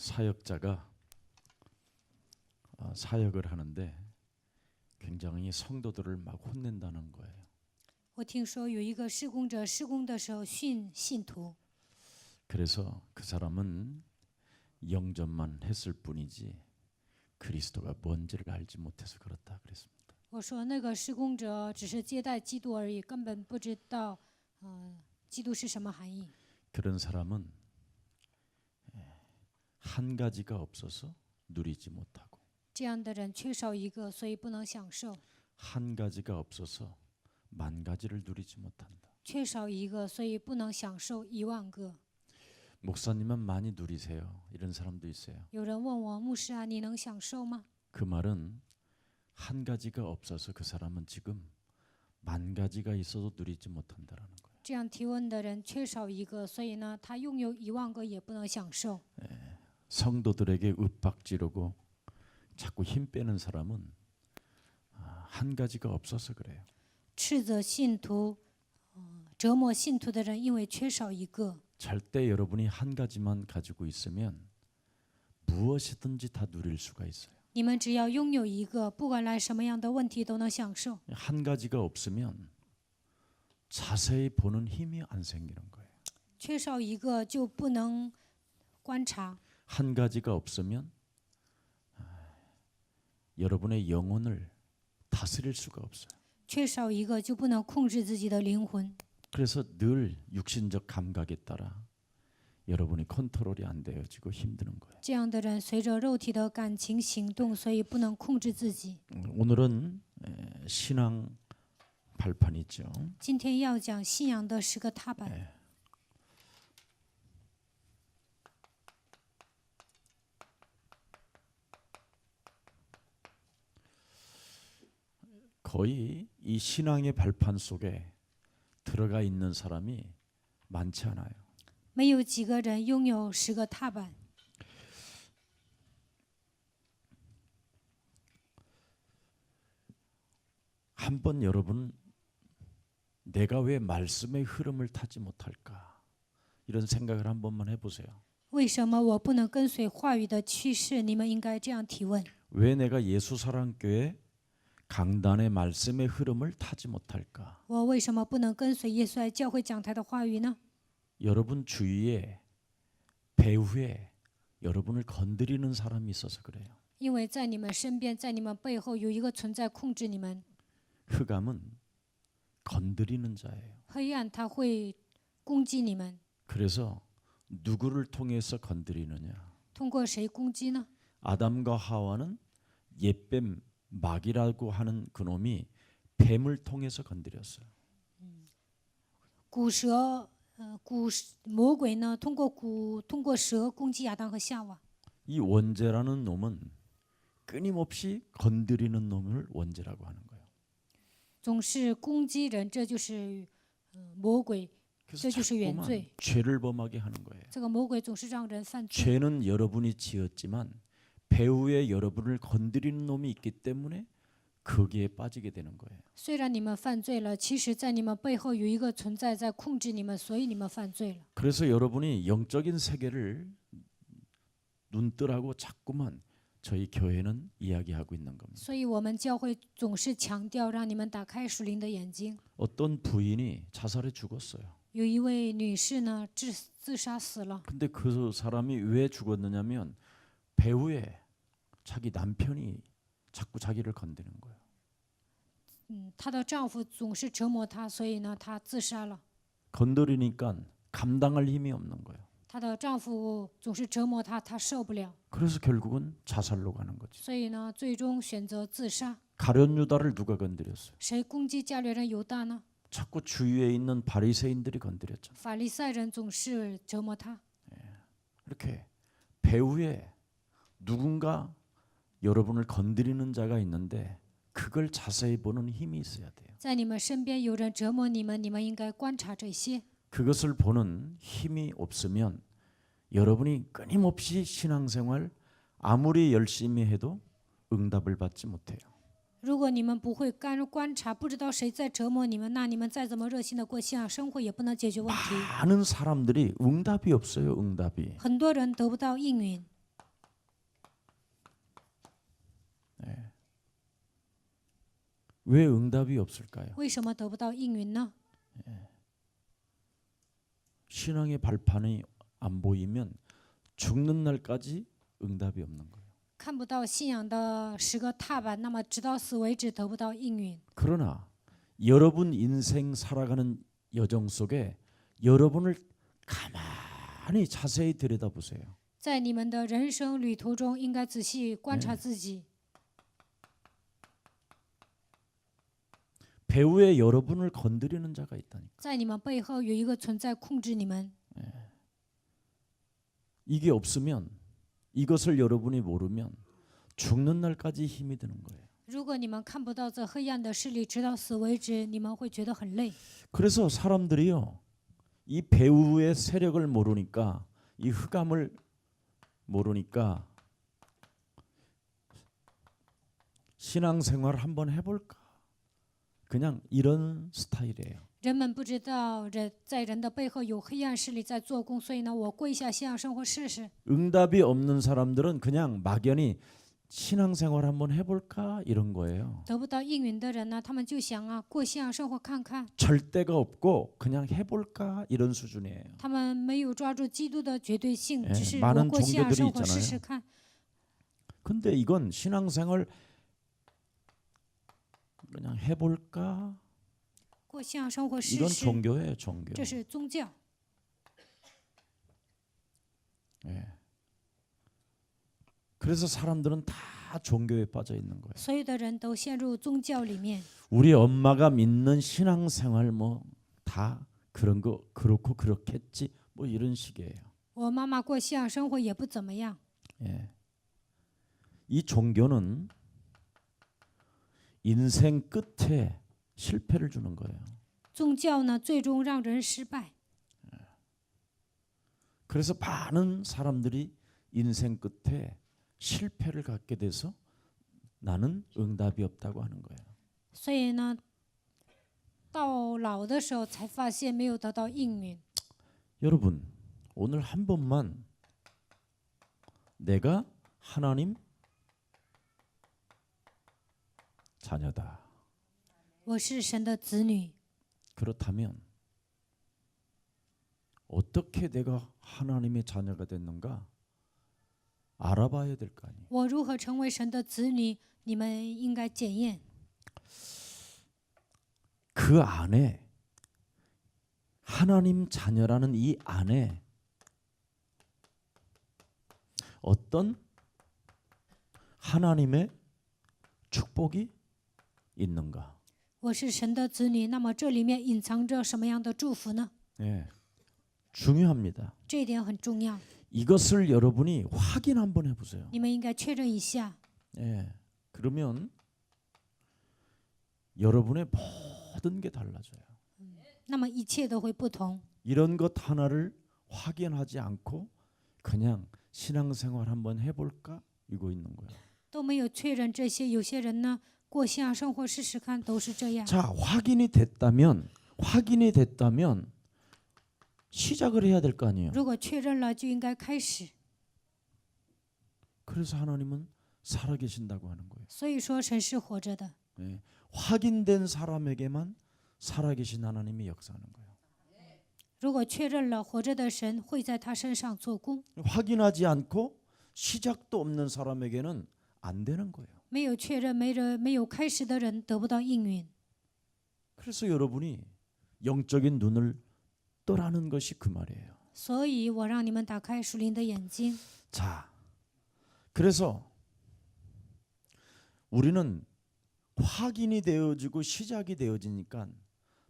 사역자가 사역을 하는데 굉장히 성도들을 막 혼낸다는 거예요. 我听说有一个事工者施工的时候训信徒， 그래서 그 사람은 영접만 했을 뿐이지 그리스도가 뭔지를 알지 못해서 그렇다 그랬습니다. 我说那个施工者只是接待基督而已，根本不知道，基督是什么含义。 그런 사람은 한 가지가 없어서 누리지 못하고 这样的人缺少一个，所以不能享受； 한 가지가 없어서 만 가지를 누리지 못한다. 缺少一个，所以不能享受10000个。 목사님은 많이 누리세요. 이런 사람도 있어요. 有人问我，牧师啊，你能享受吗？ 그 말은 한 가지가 없어서 그 사람은 지금 만 가지가 있어도 누리지 못한다라는 거예요. 这样提问的人缺少一个，所以呢，他拥有10000个也不能享受。 성도들에게 윽박지르고 자꾸 힘 빼는 사람은 한 가지가 없어서 그래요. 斥责信徒，折磨信徒的人，因为缺少一个。 절대 여러분이 한 가지만 가지고 있으면 무엇이든지 다 누릴 수가 있어요. 你们只要拥有一个，不管来什么样的问题都能享受。 한 가지가 없으면 자세히 보는 힘이 안 생기는 거예요. 缺少一个就不能观察， 한 가지가 없으면 여러분의 영혼을 다스릴 수가 없어요. 缺少一个就不能控制自己的灵魂。 그래서 늘 육신적 감각에 따라 여러분이 컨트롤이 안 되어지고 힘드는 거예요. 这样的人随着肉体的感情行动，所以不能控制自己。 오늘은 신앙 발판이죠. 今天要讲信仰的10个踏板。 거의 이 신앙의 발판 속에 들어가 있는 사람이 많지 않아요. 没有几个人拥有10个踏板。 한번 여러분 내가 왜 말씀의 흐름을 타지 못할까 이런 생각을 한 번만 해보세요. 为什么我不能跟随话语的趋势？你们应该这样提问： 왜 내가 예수사랑교회 강단의 말씀의 흐름을 타지 못할까? 我为什么不能跟随耶稣爱教会讲台的话语呢？ 여러분 주위에 배후에 여러분을 건드리는 사람이 있어서 그래요. 因为在你们身边，在你们背后有一个存在控制你们。 흑암은 건드리는 자예요. 黑暗它会攻击你们， 그래서 누구를 통해서 건드리느냐? 通过谁攻击呢？ 아담과 하와는 옛뱀 마귀라고 하는 그놈이 뱀을 통해서 건드렸어요. 魔鬼呢，通过蛇攻击亚当和夏娃。 이 원죄라는 놈은 끊임없이 건드리는 놈을 원죄라고 하는 거예요. 总是攻击人，这就是魔鬼， 그래서 这就是原 자꾸만 罪。 죄를 범하게 하는 거예요. 这个魔鬼总是让人犯罪。 죄는 여러분이 지었지만 배후에 여러분을 건드리는 놈이 있기 때문에 거기에 빠지게 되는 거예요. 虽然你们犯罪了，其实在你们背后有一个存在在控制你们，所以你们犯罪了。 그래서 여러분이 영적인 세계를 눈뜨라고 자꾸만 저희 교회는 이야기하고 있는 겁니다. 所以我们教会总是强调让你们打开属灵的眼睛。 어떤 부인이 자살해 죽었어요. 有一位女士呢，自杀死了。 근데 그 사람이 왜 죽었느냐면 배후에 자기 남편이 자꾸 자기를 건드는 거예요. 她的丈夫总是折磨她，所以呢，她自杀了。 건드리니까 감당할 힘이 없는 거예요. 她的丈夫总是折磨她，她受不了， 그래서 결국은 자살로 가는 거지. 所以呢，最终选择自杀。 가룟 유다를 누가 건드렸어요? 谁攻击加略人犹大呢？ 자꾸 주위에 있는 바리새인들이 건드렸죠. 法利赛人总是折磨他。 이렇게 배후에 누군가 여러분을 건드리는 자가 있는데 그걸 자세히 보는 힘이 있어야 돼요. 在你们身边有人折磨你们，你们应该观察这些。 그것을 보는 힘이 없으면 여러분이 끊임없이 신앙생활 아무리 열심히 해도 응답을 받지 못해요. 如果你们不会观察，不知道谁在折磨你们，那你们再怎么热心的过信仰生活，也不能解决问题。 많은 사람들이 응답이 없어요. 응답이. 很多人得不到应允， 왜 응답이 없을까요? 为什么得不到应允呢？ 신앙의 발판이 안 보이면 죽는 날까지 응답이 없는 거예요. 看不到信仰的十个踏板，那么直到死为止得不到应允。 그러나 여러분 인생 살아가는 여정 속에 여러분을 가만히 자세히 들여다보세요. 在你们的人生旅途中，应该仔细观察自己。 배후에 여러분을 건드리는 자가 있다니까. 在你们背后有一个存在控制你们， 이게 없으면 이것을 여러분이 모르면 죽는 날까지 힘이 드는 거예요. 如果你们看不到这黑暗的势力，直到死为止，你们会觉得很累。 그래서 사람들이요, 이 배후의 세력을 모르니까, 이 흑암을 모르니까 신앙생활 한번 해볼까? 그냥 이런 스타일이에요. 人们不知道在人的背后有黑暗势力在做工，所以呢，我过一下信仰生活试试。 응답이 없는 사람들은 그냥 막연히 신앙생활 한번 해볼까? 이런 거예요. 得不到应允的人呢，他们就想啊，过信仰生活看看。 절대가 없고 그냥 해볼까? 이런 수준이에요. 他们没有抓住基督的绝对性，只是 많은 我过信仰生活 종교들이 试 있잖아요. 试看。 근데 이건 신앙생활 그냥 해볼까? 过信仰生活试 이건 试， 종교예요, 종교. 这是宗教。 예. 그래서 사람들은 다 종교에 빠져 있는 거예요. 所有的人都陷入宗教里面。 우리 엄마가 믿는 신앙생활 뭐 다 그런 거 그렇고 그렇겠지 뭐 이런 식이에요. 我妈妈过信仰生活也不怎么样。 예. 이 종교는 인생 끝에 실패를 주는 거예요. 宗教呢，最终让人失败。 그래서 많은 사람들이 인생 끝에 실패를 갖게 돼서 나는 응답이 없다고 하는 거예요. 所以呢，到老的时候才发现没有得到应允。 여러분, 오늘 한 번만 내가 하나님 자녀다. 我是神的子女， 그렇다면 어떻게 내가 하나님의 자녀가 됐는가 알아봐야 될 거 아니에요. 我如何成为神的子女？你们应该检验。 그 안에 하나님 자녀라는 이 안에 어떤 하나님의 축복이 있는가? 我是神的子女，那么这里面隐藏着什么样的祝福呢？ 예, 중요합니다. 这一点很重要， 이것을 여러분이 확인 한번 해보세요. 你们应该确认一下。 예, 그러면 여러분의 모든 게 달라져요. 那么一切都会不同。 이런 것 하나를 확인하지 않고 그냥 신앙생활 한번 해볼까 이거 있는 거예요. 都没有确认这些，有些人呢过信仰生活试试看，都是这样。 자, 확인이 됐다면 시작을 해야 될 거 아니에요. 如果确认了，就应该开始。 그래서 하나님은 살아계신다고 하는 거예요. 所以说，神是活着的。 예, 확인된 사람에게만 살아계신 하나님이 역사하는 거예요. 如果确认了，活着的神会在他身上做工。 확인하지 않고 시작도 없는 사람에게는 안 되는 거예요. 没有确认、没有开始的人得不到应允。 그래서 여러분이 영적인 눈을 떠라는 것이 그 말이에요. 所以我让你们打开属灵的眼睛。 자, 그래서 우리는 확인이 되어지고 시작이 되어지니까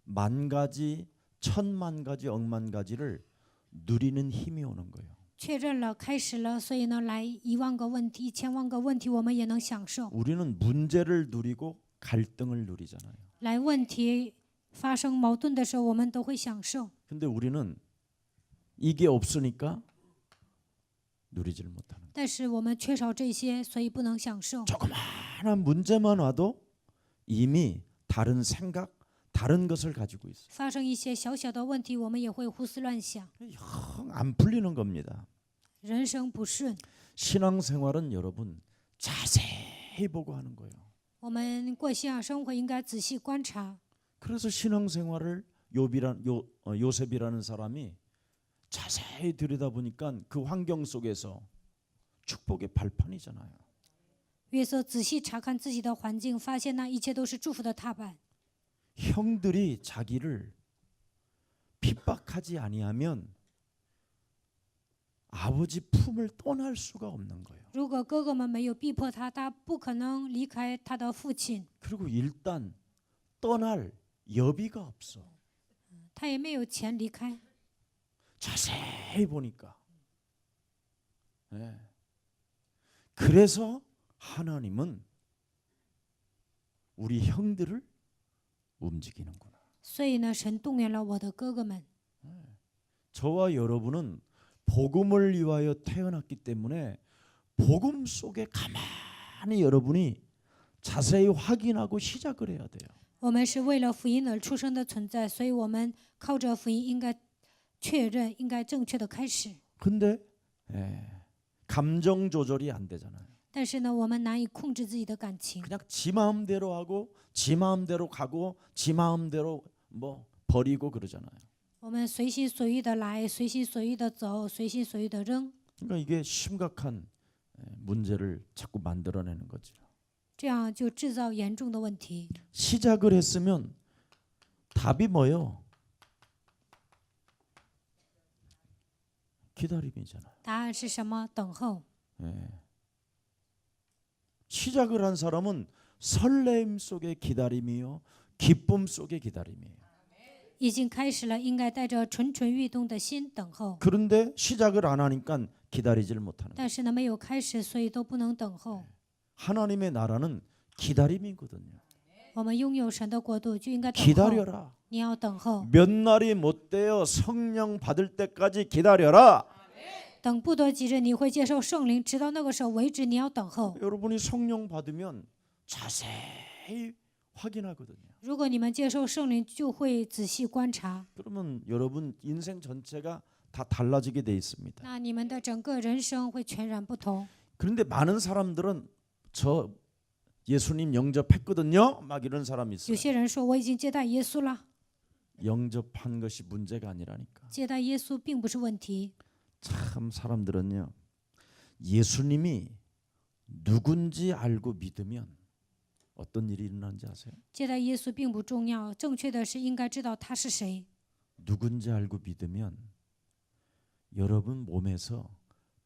만 가지, 천만 가지, 억만 가지를 누리는 힘이 오는 거예요. 确认了，开始了，所以呢，来1万个问题、1000万个问题，我们也能享受。 우리는 문제를 누리고 갈등을 누리잖아요. 来问题发生矛盾的时候，我们都会享受。 근데 우리는 이게 없으니까 누리지를 못하는 거예요. 但是我们缺少这些，所以不能享受。 조그마한 문제만 와도 이미 다른 생각, 다른 것을 가지고 있어요. 发生一些小小的问题，我们也会胡思乱想， 영 안 풀리는 겁니다. 人生不顺。 신앙생활은 여러분 자세히 보고 하는 거예요. 我们过信仰生活应该仔细观察。 그래서 신앙생활을 요셉이라는 사람이 자세히 들여다보니까 그 환경 속에서 축복의 발판이잖아요. 约瑟仔细查看自己的环境，发现那一切都是祝福的踏板。 형들이 자기를 핍박하지 아니하면 아버지 품을 떠날 수가 없는 거예요. 如果哥哥们没有逼迫他，他不可能离开他的父亲， 그리고 일단 떠날 여비가 없어. 他也没有钱离开。 자세히 보니까. 네. 그래서 하나님은 우리 형들을 움직이는구나. 所以呢，神动员了我的哥哥们。 저와 여러분은 복음을 위하여 태어났기 때문에 복음 속에 가만히 여러분이 자세히 확인하고 시작을 해야 돼요. 我们是为了福音而出生的存在，所以我们靠着福音应该确认，应该正确的开始。 근데 감정 조절이 안 되잖아요. 但是呢，我们难以控制自己的感情， 그냥 지 마음대로 하고 지 마음대로 가고 지 마음대로 뭐 버리고 그러잖아요. 我们随心所欲的来，随心所欲的走，随心所欲的扔， 그러니까 이게 심각한 문제를 자꾸 만들어내는 거죠. 这样就制造严重的问题。 시작을 했으면 답이 뭐예요? 기다림이잖아요. 答案是什么？等候。 시작을 한 사람은 설렘 속의 기다림이요, 기쁨 속의 기다림이에요. 已经开始了，应该带着蠢蠢欲动的心等候。 그런데 시작을 안 하니까 기다리질 못하는 거예요. 但是呢，没有开始，所以都不能等候。 하나님의 나라는 기다림이거든요. 我们拥有神的国度，就应该等候。 기다려라. 你要等候， 몇 날이 못 되어 성령 받을 때까지 기다려라. 等不得几日，你会接受圣灵，直到那个时候为止，你要等候。 여러분이 성령 받으면 자세히 확인하거든요. 如果你们接受圣灵，就会仔细观察， 그러면 여러분 인생 전체가 다 달라지게 돼 있습니다. 那你们的整个人生会全然不同。 그런데 많은 사람들은 저 예수님 영접했거든요. 막 이런 사람이 有 있어요. 些人说我已经接待耶稣了， 영접한 것이 문제가 아니라니까. 接待耶稣并不是问题。 참 사람들은요. 예수님이 누군지 알고 믿으면 어떤 일이 일어나는지 아세요? 接待耶稣并不重要，正确的是应该知道他是谁。 누군지 알고 믿으면 여러분 몸에서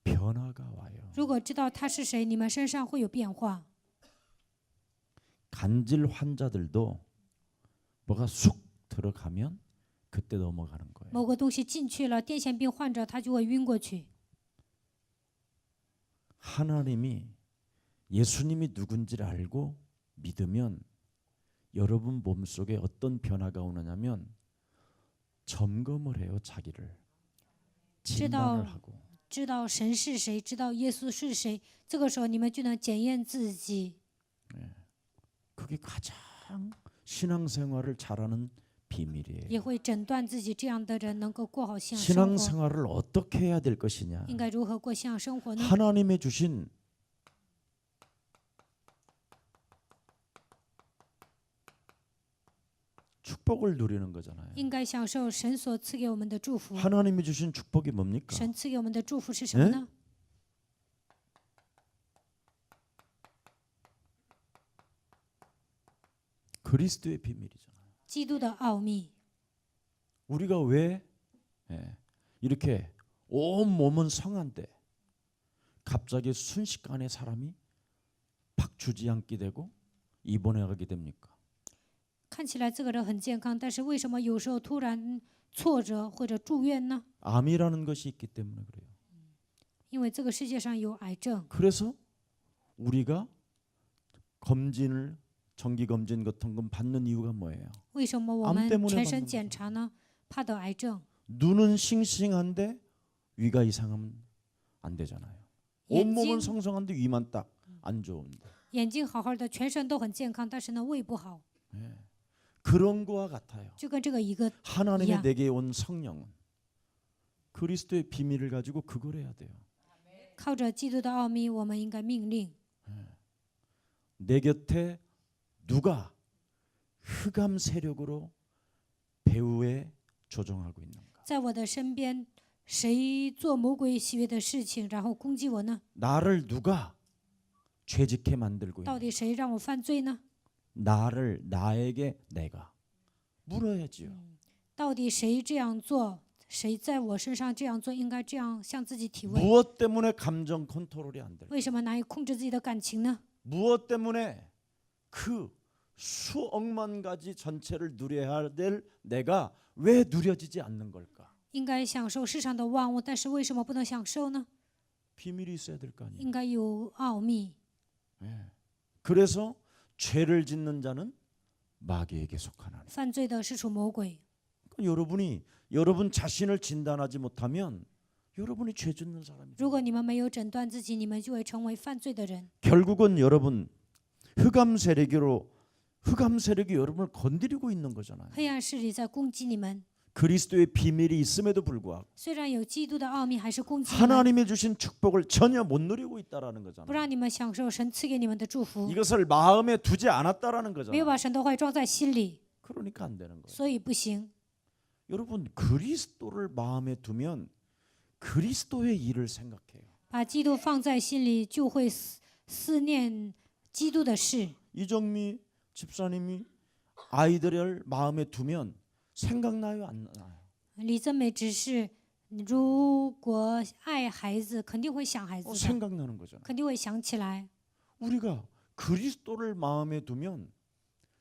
변화가 와요. 如果知道他是谁，你们身上会有变化。 간질 환자들도 뭐가 쑥 들어가면 그때 넘어가는 거예요. 某个东西进去了，癫痫病患者他就会晕过去。 하나님이 예수님이 누군지를 알고 믿으면 여러분 몸속에 어떤 변화가 오느냐면 점검을 해요. 자기를 진단을 하고. 知道神是谁，知道耶稣是谁，这个时候你们就能检验自己。 그게 가장 신앙생활을 잘하는 비밀이에요. 也会诊断自己，这样的人能够过好信仰生活。 신앙생활을 어떻게 해야 될 것이냐? 应该如何过信仰生活呢？ 하나님의 주신 축복을 누리는 거잖아요. 应该享受神所赐给我们的祝福。 하나님이 주신 축복이 뭡니까? 神赐给我们的祝福是什么呢？ 그리스도의 비밀이잖아요. 基督的奥秘。 우리가 왜 이렇게 온 몸은 성한데 갑자기 순식간에 사람이 박주지않게 되고 입원해 가게 됩니까? 看起来这个人很健康，但是为什么有时候突然挫折或者住院呢？ 암이라는 것이 있기 때문에 그래요. 因为这个世界上有癌症， 그래서 우리가 검진을 정기 검진 같은 건 받는 이유가 뭐예요? 为什么我 암 们 때문에 全身 받는 检查呢？怕得癌症。 눈은 싱싱한데 위가 이상하면 안 되잖아요. 온 몸은 성성한데 위만 딱 안 좋은데. 眼睛好好的，全身都很健康，但是呢胃不好， 그런 거와 같아요. 就跟这个一个 하나님의 이야. 내게 온 성령은 그리스도의 비밀을 가지고 그걸 해야 돼요. 靠着基督的奥秘，我们应该命令 내 곁에 누가 흑암 세력으로 배후에 조종하고 있는가? 在我的身边，谁做魔鬼喜悦的事情，然后攻击我呢？ 나를 누가 죄짓게 만들고 到 있는가? 底谁让我犯罪呢？ 나에게 내가 물어야지요. 到底谁这样做？谁在我身上这样做？应该这样向自己体问： 무엇 때문에 감정 컨트롤이 안 될까? 为什么难以控制自己的感情呢？ 무엇 때문에 그 수억만 가지 전체를 누려야 될 내가 왜 누려지지 않는 걸까? 应该享受世上的万物，但是为什么不能享受呢？ 비밀이 있어야 될 거 아니에요. 应该有奥秘。 그래서 죄를 짓는 자는 마귀에게 속하나니. 犯罪的是属魔鬼。 여러분이 여러분 자신을 진단하지 못하면 여러분이 죄 짓는 사람이에요. 如果你们没有诊断自己，你们就会成为犯罪的人。 결국은 여러분 흑암 세력이 여러분을 건드리고 있는 거잖아요. 黑暗势力在攻击你们， 그리스도의 비밀이 있음에도 불구하고 虽然有基督的奥秘，还是攻击你们， 하나님이 주신 축복을 전혀 못 누리고 있다라는 不 거잖아요. 让你们享受神赐给你们的祝福， 이것을 마음에 두지 않았다라는 没有 거잖아요. 把神的话装在心里， 그러니까 안 되는 거예요. 所以不行。 여러분 그리스도를 마음에 두면 그리스도의 일을 생각해요. 把基督放在心里，就会思念基督的事。 이정미 집사님이 아이들을 마음에 두면 생각나요 안 나요? 李增美只是，如果爱孩子，肯定会想孩子的， 생각나는 거잖아요. 肯定会想起来。 우리가 그리스도를 마음에 두면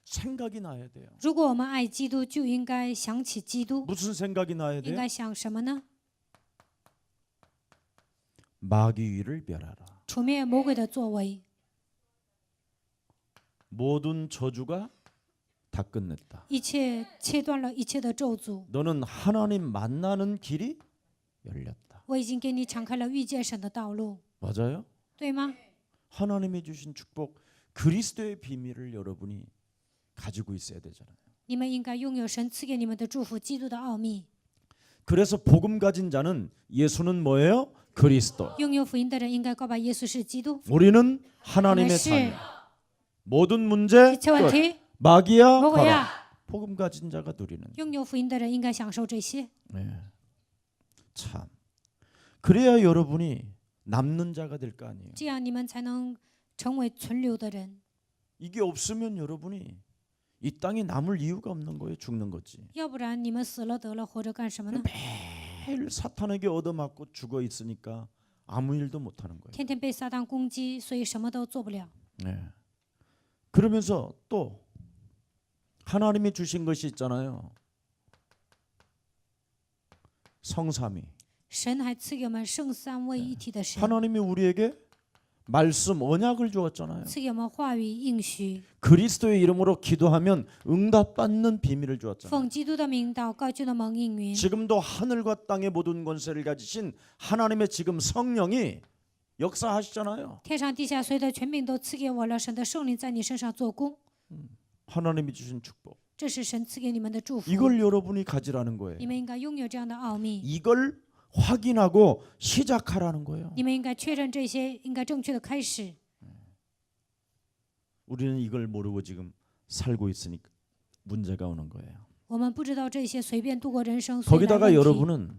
생각이 나야 돼요. 如果我们爱基督，就应该想起基督。 무슨 생각이 나야 应 돼요? 该想什么呢？ 마귀를 멸하라. 除灭魔鬼的作为， 모든 저주가 다 끝냈다. 一切切断了一切的咒诅。 너는 하나님 만나는 길이 열렸다. 我已经给你敞开了遇见神的道路， 맞아요? 对吗？ 하나님이 주신 축복 그리스도의 비밀을 여러분이 가지고 있어야 되잖아요. 你们应该拥有神赐给你们的祝福，基督的奥秘。 그래서 복음 가진 자는 예수는 뭐예요? 그리스도. 拥有福音的人应该告白耶稣是基督。 우리는 하나님의 시. 자녀. 모든 문제 一切问 끝. 题， 마귀야 魔鬼 가라. 呀！ 복음 가진 자가 누리는. 拥有福音的人应该享受这些， 네. 참. 그래야 여러분이 남는 자가 될 거 아니에요. 这样你们才能成为存留的人。 이게 없으면 여러분이 이 땅에 남을 이유가 없는 거예요. 죽는 거지. 要不然你们死了得了，活着干什么呢？ 매일 사탄에게 얻어맞고 죽어 있으니까 아무 일도 못 하는 거예요. 天天被撒旦攻击，所以什么都做不了。 네. 그러면서 또 하나님이 주신 것이 있잖아요. 성삼위. 神还赐给我们圣三位一体的神， 하나님이 우리에게 말씀 언약을 주었잖아요. 赐给我们话语应许， 그리스도의 이름으로 기도하면 응답받는 비밀을 주었잖아요. 奉基督的名祷告就能蒙应允。 지금도 하늘과 땅의 모든 권세를 가지신 하나님의 지금 성령이 역사하시잖아요. 天上地下所有的权柄都赐给我了，神的圣灵在你身上做工， 하나님이 주신 축복. 这是神赐给你们的祝福。 이걸 여러분이 가지라는 거예요. 你们应该拥有这样的奥秘， 이걸 확인하고 시작하라는 거예요. 你们应该确认这些，应该正确的开始。 우리는 이걸 모르고 지금 살고 있으니까 문제가 오는 거예요. 我们不知道这些，随便度过人生，所以来 거기다가 问题。 여러분은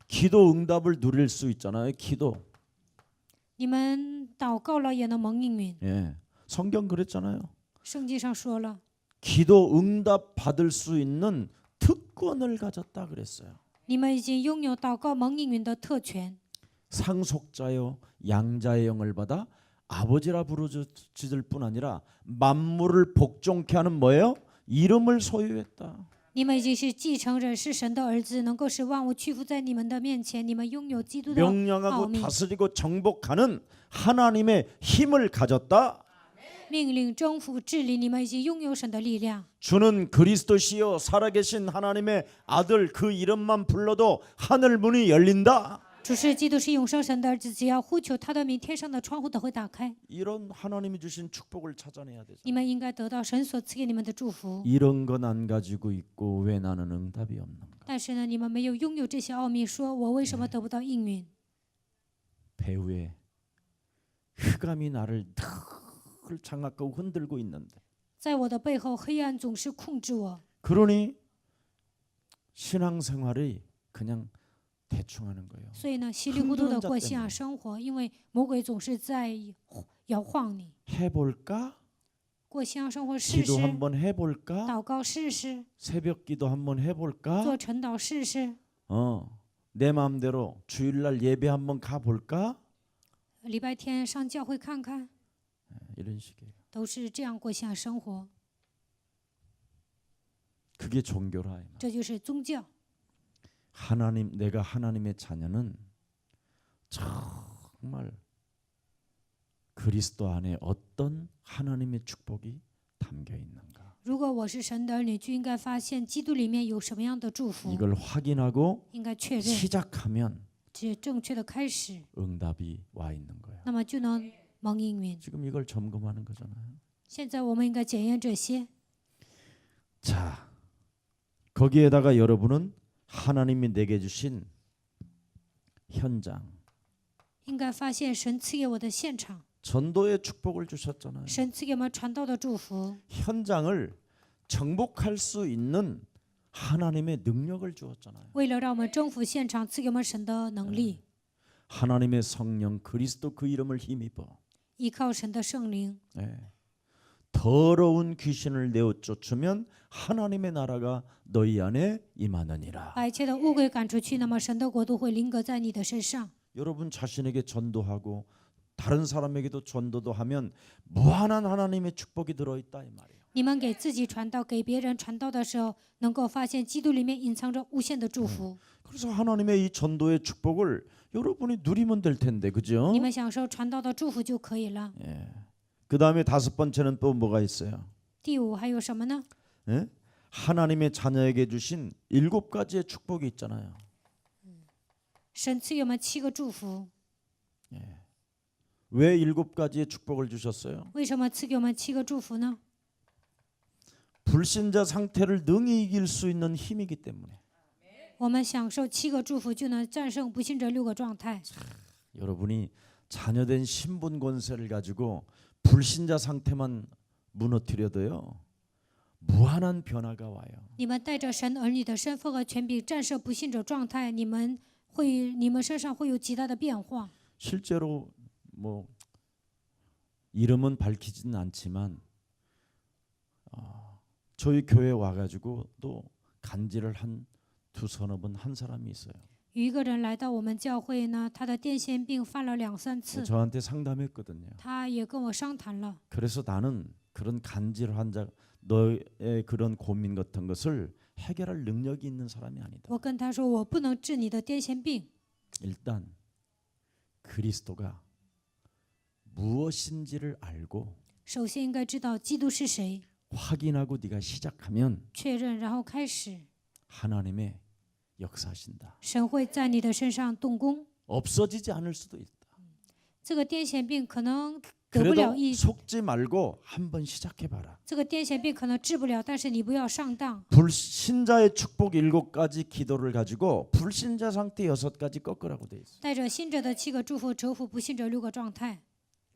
기도 응답을 누릴 수 있잖아요. 기도. 你们祷告了也能蒙应允。 예. 성경 그랬잖아요. 圣经上说了， 기도 응답 받을 수 있는 특권을 가졌다 그랬어요. 你们已经拥有祷告蒙应允的特权。 상속자요 양자의 영을 받아 아버지라 부르짖을 뿐 아니라 만물을 복종케 하는 뭐예요? 이름을 소유했다. 你们已经是继承人，是神的儿子，能够使万物屈服在你们的面前。你们拥有基督的奥 명령하고 秘， 다스리고 정복하는 하나님의 힘을 가졌다. 命令、征服、治理。你们已经拥有神的力量。 주는 그리스도시요 살아계신 하나님의 아들 그 이름만 불러도 하늘 문이 열린다. 主是基督，是永生神的儿子，只要呼求他的名，天上的窗户都会打开。 이런 하나님이 주신 축복을 찾아내야 되죠. 你们应该得到神所赐给你们的祝福。 이런 건 안 가지고 있고 왜 나는 응답이 없는가? 但是呢，你们没有拥有这些奥秘，说我为什么得不到应允？ 배후에 흑암이 나를 늘 장악하고 흔들고 있는데 在我的背后，黑暗总是控制我， 그러니 신앙생활이 그냥 대충 하는 거예요. 所以呢，稀里糊涂的过信仰生活，因为魔鬼总是在摇晃你。 해볼까? 过信仰生活试 기도 试， 한번 해볼까? 祷告试试， 새벽기도 한번 해볼까? 做晨祷试试， 내 마음대로 주일날 예배 한번 가볼까? 礼拜天上教会看看， 이런 식이에요. 都是这样过信仰生活。 그게 종교라. 这就是宗教。 하나님, 내가 하나님의 자녀는 정말 그리스도 안에 어떤 하나님의 축복이 담겨 있는가? 如果我是神的儿女，就应该发现基督里面有什么样的祝福， 이걸 확인하고 应该确认， 시작하면 这正确的开始， 응답이 와 있는 거예요. 那么就能蒙应允。 지금 이걸 점검하는 거잖아요. 现在我们应该检验这些。 자, 거기에다가 여러분은 하나님이 내게 주신 현장, 应该发现神赐给我的现场， 전도의 축복을 주셨잖아요. 神赐给我们传道的祝福， 현장을 정복할 수 있는 하나님의 능력을 주었잖아요. 为了让我们征服现场，赐给我们神的能力， 하나님의 성령 그리스도 그 이름을 힘입어 依靠神的圣灵， 더러운 귀신을 내어 쫓으면 하나님의 나라가 너희 안에 임하느니라. 把一切的污鬼赶出去，那么神的国度会临格在你的身上。 여러분 자신에게 전도하고 다른 사람에게도 전도도 하면 무한한 하나님의 축복이 들어있다 이 말이에요. 你们给自己传道，给别人传道的时候，能够发现基督里面隐藏着无限的祝福。 그래서 하나님의 이 전도의 축복을 여러분이 누리면 될 텐데, 그죠? 你们享受传道的祝福就可以了。 그 다음에 다섯 번째는 또 뭐가 있어요? 第五还有什么呢？ 예? 하나님의 자녀에게 주신 7가지의 축복이 있잖아요. 神赐给我们7个祝福， 왜 7가지의 축복을 주셨어요? 为什么赐给我们7个祝福呢？ 불신자 상태를 능히 이길 수 있는 힘이기 때문에. 我们享受7个祝福，就能战胜不信者6个状态。 여러분이 자녀된 신분 권세를 가지고 불신자 상태만 무너뜨려도요, 무한한 변화가 와요. 你们带着神儿女的身份和权柄战胜不信者状态，你们身上会有极大的变化。 실제로 뭐 이름은 밝히지는 않지만 저희 교회 와가지고 또 간지를 한 두서너 번 한 사람이 있어요. 有一个人来到我们教会呢，他的癫痫病犯了2、3次， 저한테 상담했거든요. 他也跟我商谈了。 그래서 나는 그런 간질 환자, 너의 그런 고민 같은 것을 해결할 능력이 있는 사람이 아니다. 我跟他说，我不能治你的癫痫病。 일단 그리스도가 무엇인지를 알고 首先应该知道基督是谁， 확인하고 네가 시작하면 确认，然后开始， 하나님의 역사하신다. 神会在你的身上动工。 없어지지 않을 수도 있다. 这个癫痫病可能得不了 그래도 속지 말고 한번 시작해봐라. 这个癫痫病可能治不了，但是你不要上当。 불신자의 축복 7가지 기도를 가지고 불신자 상태 6가지 꺾으라고 돼 있어. 带着信者的7个祝福，折服不信者6个状态。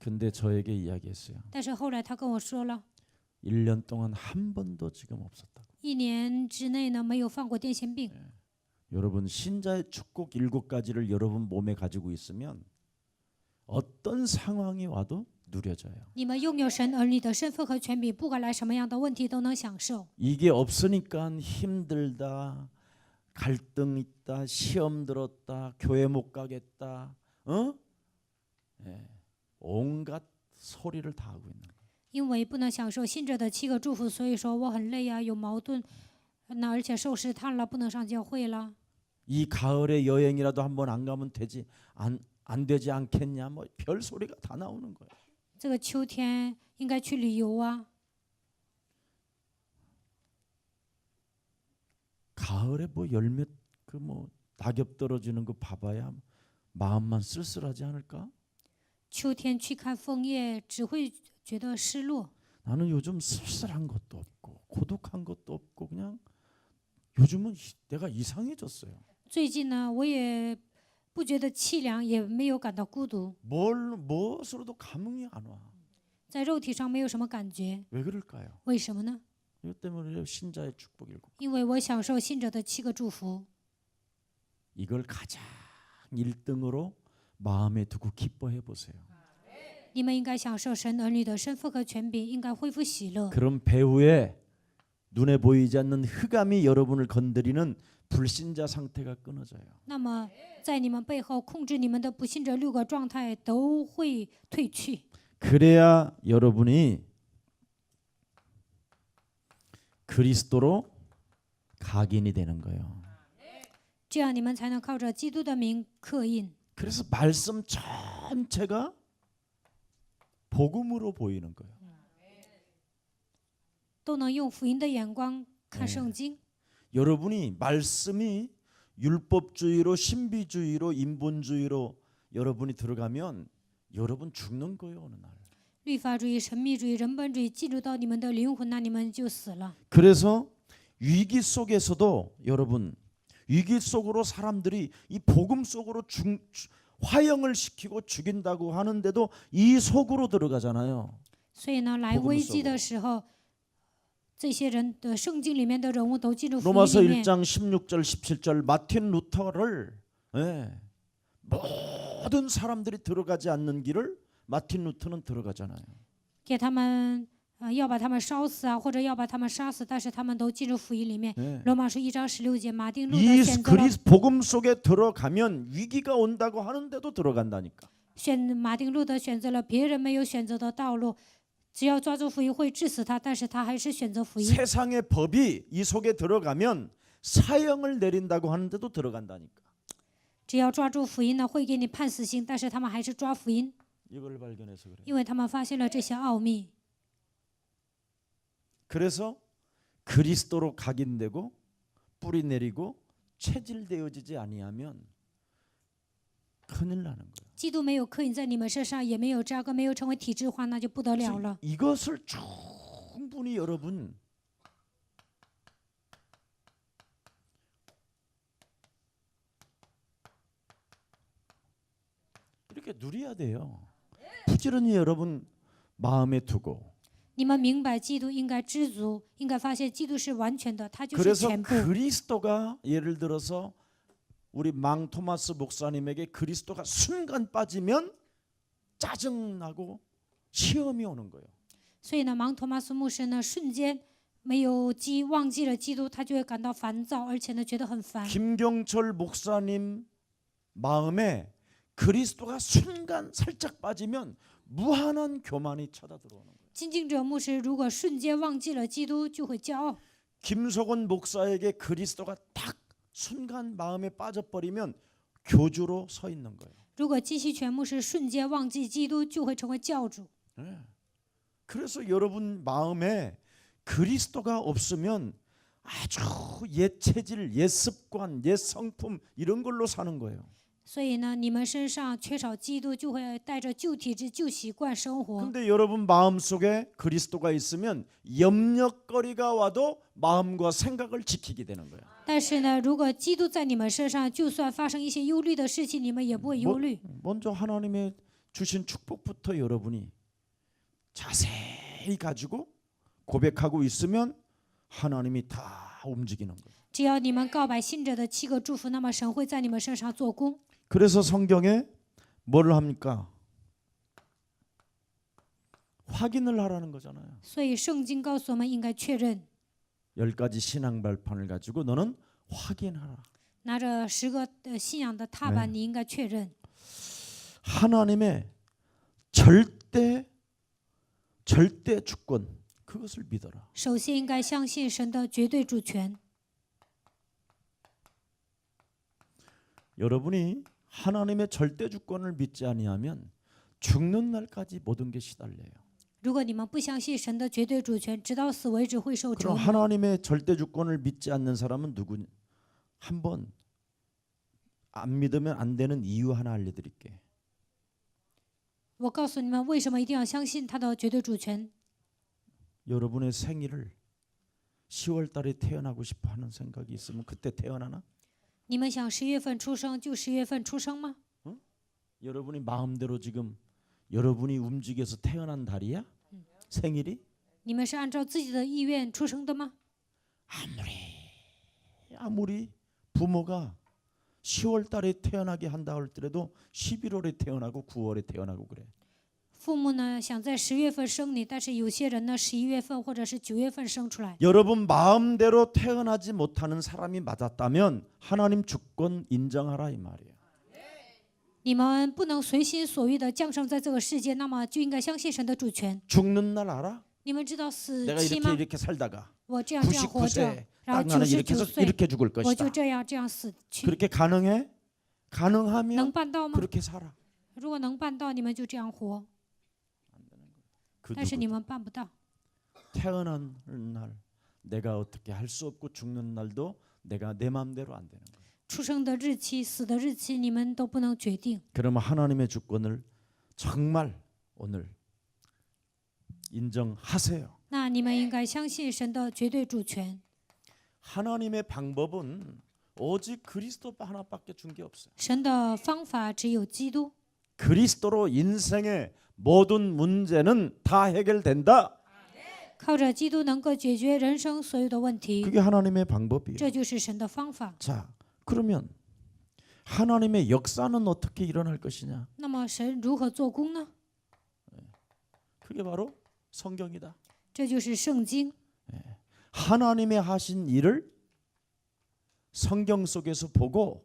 근데 저에게 이야기했어요. 但是后来他跟我说了， 1년 동안 한 번도 지금 없었다고. 1年之内呢没有犯过癫痫病。 여러분 신자의 축복 7가지를 여러분 몸에 가지고 있으면 어떤 상황이 와도 누려져요. 你们拥有神儿女的身份和权柄，不管来什么样的问题都能享受。 이게 없으니까 힘들다, 갈등 있다, 시험 들었다, 교회 못 가겠다, 온갖 소리를 다 하고 있는 거예요. 因为不能享受信者的7个祝福，所以说我很累啊，有矛盾，那而且受试探了，不能上教会了。 이 가을에 여행이라도 한번 안 가면 안 되지 않겠냐, 뭐 별 소리가 다 나오는 거예요. 这个秋天应该去旅游啊。 가을에 뭐 열매 그 뭐 낙엽 떨어지는 거 봐봐야 마음만 쓸쓸하지 않을까? 秋天去看枫叶，只会觉得失落。 나는 요즘 씁쓸한 것도 없고 고독한 것도 없고 그냥 요즘은 내가 이상해졌어요. 最近呢，我也不觉得凄凉，也没有感到孤独。 무엇으로도 감흥이 안 와. 在肉体上没有什么感觉， 왜 그럴까요? 为什么呢？ 이것 때문에 신자의 축복 7. 因为我享受信者的7个祝福， 이걸 가장 1등으로 마음에 두고 기뻐해 보세요. 你们应该享受神儿女的身份和权柄，应该恢复喜乐。 그럼 배후에 눈에 보이지 않는 흑암이 여러분을 건드리는 불신자 상태가 끊어져요. 那么，在你们背后控制你们的不信者6个状态都会退去， 그래야 여러분이 그리스도로 각인이 되는 거예요. 这样你们才能靠着基督的名刻印。 그래서 말씀 전체가 복음으로 보이는 거예요. 都能用福音的眼光看圣经。 여러분이 말씀이 율법주의로 신비주의로 인본주의로 여러분이 들어가면 여러분 죽는 거예요, 어느 날. 律法主义、神秘主义、人本主义进入到你们的灵魂，那你们就死了。 그래서 위기 속에서도 여러분 위기 속으로 사람들이 이 복음 속으로 화형을 시키고 죽인다고 하는데도 이 속으로 들어가잖아요. 所以呢，来危机的时候，这些人的圣经里面的人物都进入福 로마서 音里面。 1장 16절 17절 마틴 루터를 모든 사람들이 들어가지 않는 길을 마틴 루터는 들어가잖아요. 给他们要把他们烧死啊，或者要把他们杀死，但是他们都进入福音里面。罗马书1章16节，马丁路德 이 选择了 복음 속에 들어가면 위기가 온다고 하는데도 들어간다니까. 马丁路德选择了别人没有选择的道路，只要抓住福音会致死他，但是他还是选择福音。 세상의 법이 이 속에 들어가면 사형을 내린다고 하는데도 들어간다니까. 只要抓住福音呢，会给你判死刑，但是他们还是抓福音， 이걸 발견해서 그래요. 因为他们发现了这些奥秘。 그래서 그리스도로 각인되고 뿌리 내리고 체질되어지지 아니하면 큰일 나는 거예요. 基督没有刻印在你们身上，也没有扎根，没有成为体制化，那就不得了了。 이것을 충분히 여러분 이렇게 누려야 돼요. 부지런히 여러분 마음에 두고. 你们明白基督应该知足，应该发现基督是完全的，他就是 그래서 全部。 그리스도가 예를 들어서 우리 망 토마스 목사님에게 그리스도가 순간 빠지면 짜증나고 시험이 오는 거예요. 所以呢，芒托马斯牧师呢，瞬间没有忘记了基督，他就会感到烦躁，而且呢，觉得很烦。 김경철 목사님 마음에 그리스도가 순간 살짝 빠지면 무한한 교만이 쳐다들어오는 거예요. 金敬者牧师如果瞬间忘记了基督，就会骄傲。 김석원 목사에게 그리스도가 딱 순간 마음에 빠져버리면 교주로 서 있는 거예요. 如果金希全牧师瞬间忘记基督，就会成为教主。 그래서 여러분 마음에 그리스도가 없으면 아주 옛 체질, 옛 습관, 옛 성품 이런 걸로 사는 거예요. 所以呢，你们身上缺少基督，就会带着旧体质、旧习惯生活。 근데 여러분 마음속에 그리스도가 있으면 염려거리가 와도 마음과 생각을 지키게 되는 거예요. 但是呢，如果基督在你们身上，就算发生一些忧虑的事情，你们也不会忧虑。 먼저 하나님의 주신 축복부터 여러분이 자세히 가지고 고백하고 있으면 하나님이 다 움직이는 거예요. 只要你们告白信者的7个祝福，那么神会在你们身上做工。 그래서 성경에 뭐를 합니까? 확인을 하라는 거잖아요. 所以圣经告诉我们应该确认， 10가지 신앙 발판을 가지고 너는 확인하라. 拿着10个信仰的踏板，你应该确认。 하나님의 절대 주권 그것을 믿어라. 首先应该相信神的绝对主权。 여러분이 하나님의 절대 주권을 믿지 아니하면 죽는 날까지 모든 게 시달려요. 如果你们不相信神的绝对主权，直到死为止会受折 그럼 磨。 하나님의 절대 주권을 믿지 않는 사람은 누구냐? 한번 안 믿으면 안 되는 이유 하나 알려드릴게. 我告诉你们，为什么一定要相信他的绝对主权？ 여러분의 생일을 10월 달에 태어나고 싶어 하는 생각이 있으면 그때 태어나나? 你们想10月份出生就10月份出生吗？ 여러분이 마음대로 지금 여러분이 움직여서 태어난 달이야? 생일이? 你们是按照自己的意愿出生的吗？ 아무리 부모가 10월 달에 태어나게 한다 할더라도 11월에 태어나고 9월에 태어나고 그래. 父母呢想在10月份生你，但是有些人呢11月份或者是9月份生出来。 여러분 마음대로 태어나지 못하는 사람이 맞았다면 하나님 주권 인정하라 이 말이에요. 你们不能随心所欲的降生在这个世界，那么就应该相信神的主权。 죽는 날 알아? 你们知道死 내가 期吗？ 이렇게 살다가 我这样活着， 99세 然后 딱 나는 이렇게 99 해서 岁 이렇게 죽을 我就 것이다. 这样死去， 그렇게 가능해? 能 가능하면 办到吗？ 그렇게 살아. 如果能办到，你们就这样活， 그 但是你 누구도 们办不到。 태어나는 날 내가 어떻게 할 수 없고 죽는 날도 내가 내 마음대로 안 되는 거예요. 出生的日期、死的日期，你们都不能决定。 그러면 하나님의 주권을 정말 오늘 인정하세요. 那你们应该相信神的绝对主权。 하나님의 방법은 오직 그리스도 하나밖에 준 게 없어요. 神的方法只有基督， 그리스도로 인생의 모든 문제는 다 해결된다. 靠着基督能够解决人生所有的问题， 그게 하나님의 방법이에요. 这就是神的方法。 자, 그러면 하나님의 역사는 어떻게 일어날 것이냐? 那么神如何做工呢？ 그게 바로 성경이다. 这就是圣经。 하나님의 하신 일을 성경 속에서 보고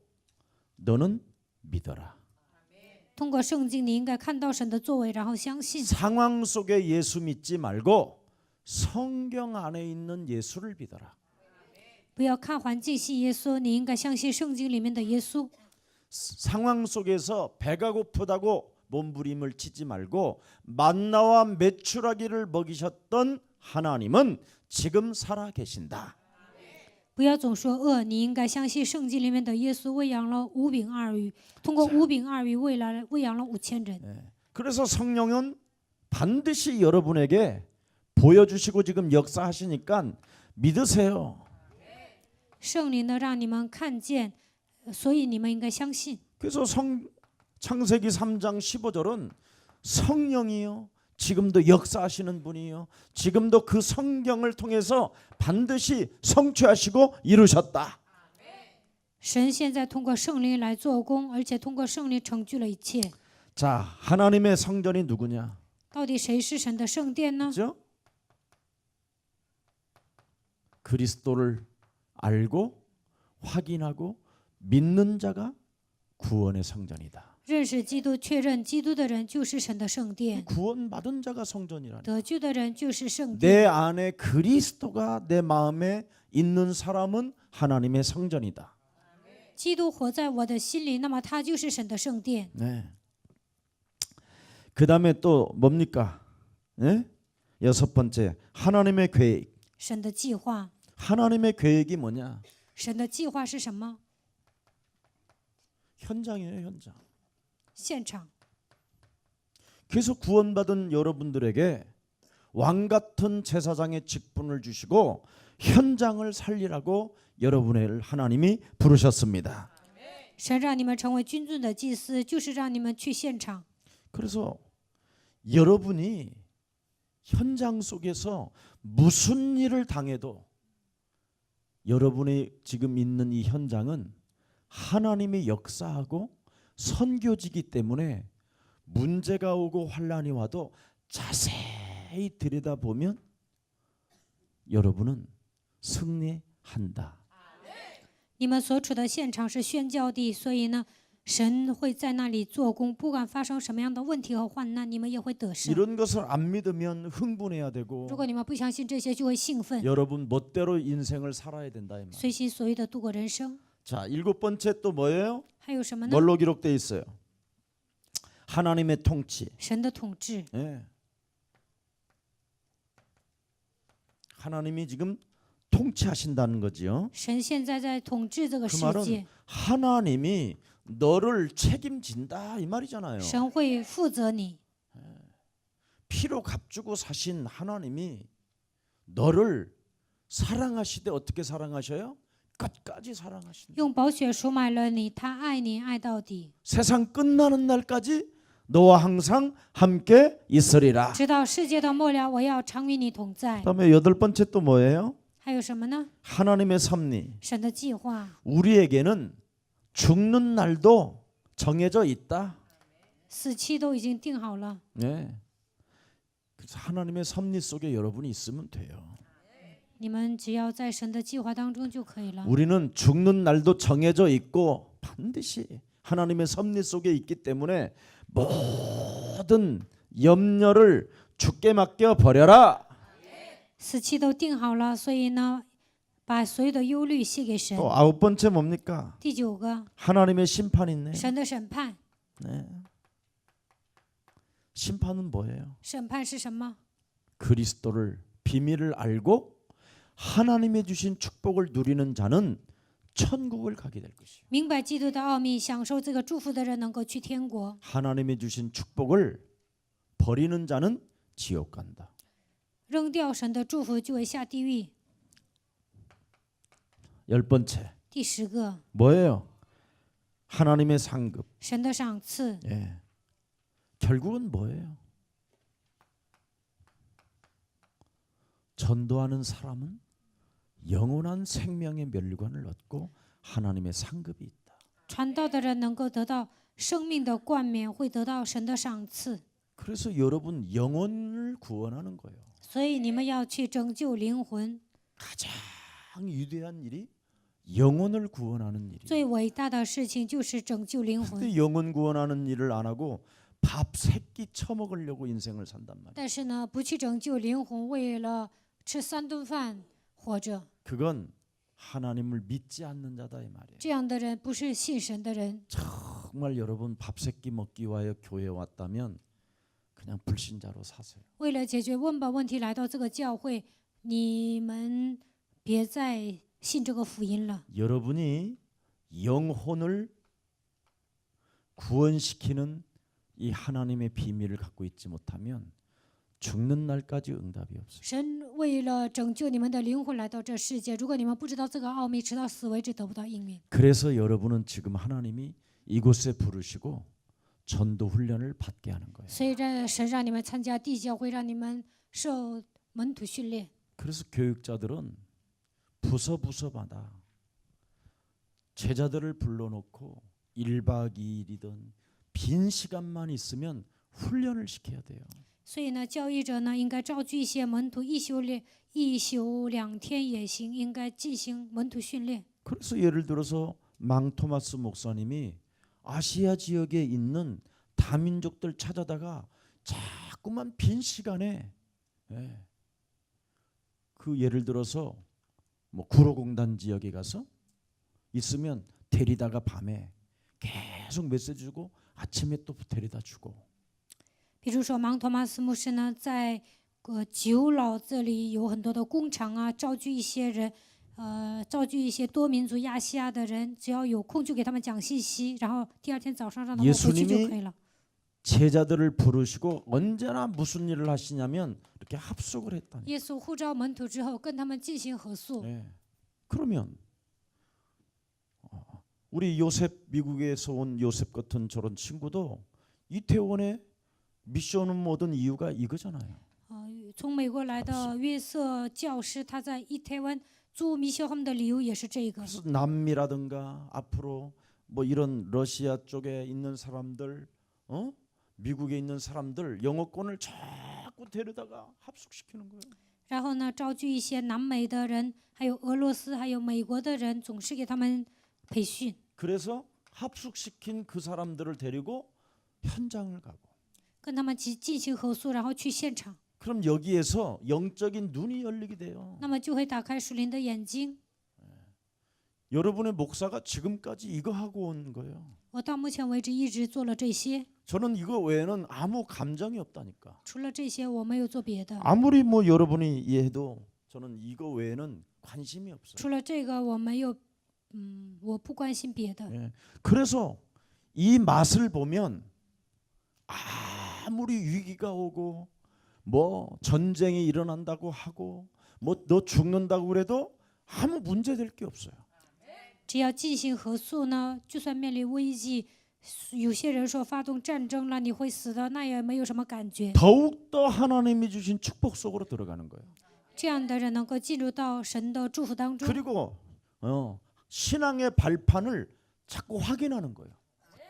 너는 믿어라. 通过圣经，你应该看到神的作为，然后相信。 상황 속에 예수 믿지 말고 성경 안에 있는 예수를 믿어라. 不要看环境信耶稣，你应该相信圣经里面的耶稣。 상황 속에서 배가 고프다고 몸부림을 치지 말고 만나와 메추라기를 먹이셨던 하나님은 지금 살아 계신다. 不要总说饿，你应该相信圣经里面的耶稣喂养了五饼二鱼，通过五饼二鱼喂养了5000人。 그래서 성령은 반드시 여러분에게 보여주시고 지금 역사하시니까 믿으세요. 圣灵呢，让你们看见，所以你们应该相信。 그래서 창세기 3장 15절은 성령이요 지금도 역사하시는 분이요 지금도 그 성경을 통해서 반드시 성취하시고 이루셨다. 神现在通过圣灵来做工，而且通过圣灵成就了一切。 자, 하나님의 성전이 누구냐? 到底谁是神的圣殿呢？ 그죠? 그리스도를 알고 확인하고 믿는 자가 구원의 성전이다. 认识基督、确认基督的人就是神的圣殿， 구원받은 자가 성전이라니. 得救的人就是圣殿。 내 안에 그리스도가 내 마음에 있는 사람은 하나님의 성전이다. 基督活在我的心里，那么他就是神的圣殿。 네. 그다음에 또 뭡니까? 네? 여섯 번째 하나님의 계획. 神的计划， 하나님의 계획이 뭐냐? 神的计划是什么？ 현장이에요, 현장. 现场。 그래서 구원받은 여러분들에게 왕 같은 제사장의 직분을 주시고 현장을 살리라고 여러분을 하나님이 부르셨습니다. 神让你们成为君尊的祭司，就是让你们去现场。 그래서 여러분이 현장 속에서 무슨 일을 당해도 여러분이 지금 있는 이 현장은 하나님이 역사하고 선교지기 때문에 문제가 오고 환란이 와도 자세히 들여다보면 여러분은 승리한다. 你们所处的现场是宣教地，所以呢，神会在那里做工，不管发生什么样的问题和患难，你们也会得胜。 이런 것을 안 믿으면 흥분해야 되고 如果你们不相信这些，就会兴奋， 여러분 멋대로 인생을 살아야 된다 이 말. 随心所欲的度过人生。 자, 일곱 번째 또 뭐예요? 还有什么呢？ 뭘로 기록되어 있어요? 하나님의 통치. 神的统治， 예. 하나님이 지금 통치하신다는 거지요. 神现在在统治这个 그 世 말은 界， 하나님이 너를 책임진다 이 말이잖아요. 神会负责你。 피로 값주고 사신 하나님이 너를 사랑하시되 어떻게 사랑하셔요? 끝까지 사랑하신다. 用宝血赎买了你，他爱你，爱到底。 세상 끝나는 날까지 너와 항상 함께 있으리라. 直到世界的末了，我要常与你同在。 그다음에 여덟 번째 또 뭐예요? 还有什么呢？ 하나님의 섭리. 神的计划， 우리에게는 죽는 날도 정해져 있다. 死期都已经定好了。 네. 그래서 하나님의 섭리 속에 여러분이 있으면 돼요. 你们只要在神的计划当中就可以了。 우리는 죽는 날도 정해져 있고 반드시 하나님의 섭리 속에 있기 때문에 모든 염려를 주께 맡겨 버려라. 死期都定好了，所以呢，把所有的忧虑卸给神。 또 아홉 번째 뭡니까? 第九个， 하나님의 심판이 있네. 神的审判。 네. 심판은 뭐예요? 审判是什么？ 그리스도를 비밀을 알고 하나님의 주신 축복을 누리는 자는 천국을 가게 될 것이요. 明白基督的奥秘，享受这个祝福的人能够去天国。 하나님의 주신 축복을 버리는 자는 지옥 간다. 扔掉神的祝福就会下地狱。 열 번째 第10个， 뭐예요? 하나님의 상급. 神的赏赐。 예. 결국은 뭐예요? 전도하는 사람은 영원한 생명의 멸관을 얻고 하나님의 상급이 있다. 传道的人能够得到生命的冠冕，会得到神的赏赐。 그래서 여러분 영혼을 구원하는 거예요. 所以你们要去拯救灵魂。 가장 위대한 일이 영혼을 구원하는 일이에요. 最伟大的事情就是拯救灵魂。 근데 영혼 구원하는 일을 안 하고 밥 세 끼 처먹으려고 인생을 산단 말이에요. 但是呢，不去拯救灵魂，为了吃3顿饭活着， 그건 하나님을 믿지 않는 자다 이 말이에요. 这样的人不是信神的人。 정말 여러분 밥 세 끼 먹기 위하여 교회 왔다면 그냥 불신자로 사세요. 为了解决温饱问题来到这个教会，你们别再信这个福音了。 여러분이 영혼을 구원시키는 이 하나님의 비밀을 갖고 있지 못하면 죽는 날까지 응답이 없어요. 神为了拯救你们的灵魂来到这世界，如果你们不知道这个奥秘，直到死为止得不到应允。 그래서 여러분은 지금 하나님이 이곳에 부르시고 전도 훈련을 받게 하는 거예요. 所以神让你们参加地教会，让你们受门徒训练。 그래서 교육자들은 부서마다 제자들을 불러놓고 1박 2일이든 빈 시간만 있으면 훈련을 시켜야 돼요. 所以呢，教育者呢应该召集一些门徒，一宿2天也行，应该进行门徒训练。 그래서 예를 들어서 망토마스 목사님이 아시아 지역에 있는 다민족들 찾아다가 자꾸만 빈 시간에 그 예를 들어서 뭐 구로공단 지역에 가서 있으면 데리다가 밤에 계속 메시지 주고 아침에 또 데려다 주고. 比如说，芒托马斯牧师呢，在九老这里有很多的工厂啊，召集一些人，召集一些多民族亚细亚的人，只要有空就给他们讲信息，然后第二天早上让他们回去就可以了。 제자들을 부르시고 언제나 무슨 일을 하시냐면 이렇게 합숙을 했다니. 耶稣呼召门徒之后，跟他们进行合宿。 그러면 우리 요셉 미국에서 온 요셉 같은 저런 친구도 이태원에 미션을 모든 이유가 이거잖아요. 从美国来的约瑟教师，他在伊台湾做米修他们的理由也是这个。 그래서 남미라든가 앞으로 뭐 이런 러시아 쪽에 있는 사람들, 미국에 있는 사람들 영어권을 자꾸 데려다가 합숙시키는 거예요. 然后呢，召集一些南美的人，还有俄罗斯，还有美国的人，总是给他们培训。 그래서 합숙시킨 그 사람들을 데리고 현장을 가고. 跟他们进行合宿，然后去现场， 그럼 여기에서 영적인 눈이 열리게 돼요. 那么就会打开属灵的眼睛。 여러분의 목사가 지금까지 이거 하고 온 거예요. 我到目前为止一直做了这些， 저는 이거 외에는 아무 감정이 없다니까. 除了这些我没有做别的。 아무리 뭐 여러분이 이해해도 저는 이거 외에는 관심이 없어요. 除了这个我没有，我不关心别的。 예. 그래서 이 맛을 보면 아무리 위기가 오고 뭐 전쟁이 일어난다고 하고 뭐 너 죽는다고 그래도 아무 문제될 게 없어요. 只要进行合宿呢，就算面临危机，有些人说发动战争了你会死的，那也没有什么感觉。 더욱더 하나님이 주신 축복 속으로 들어가는 거예요. 这样的人能够进入到神的祝福当中， 그리고 신앙의 발판을 자꾸 확인하는 거예요.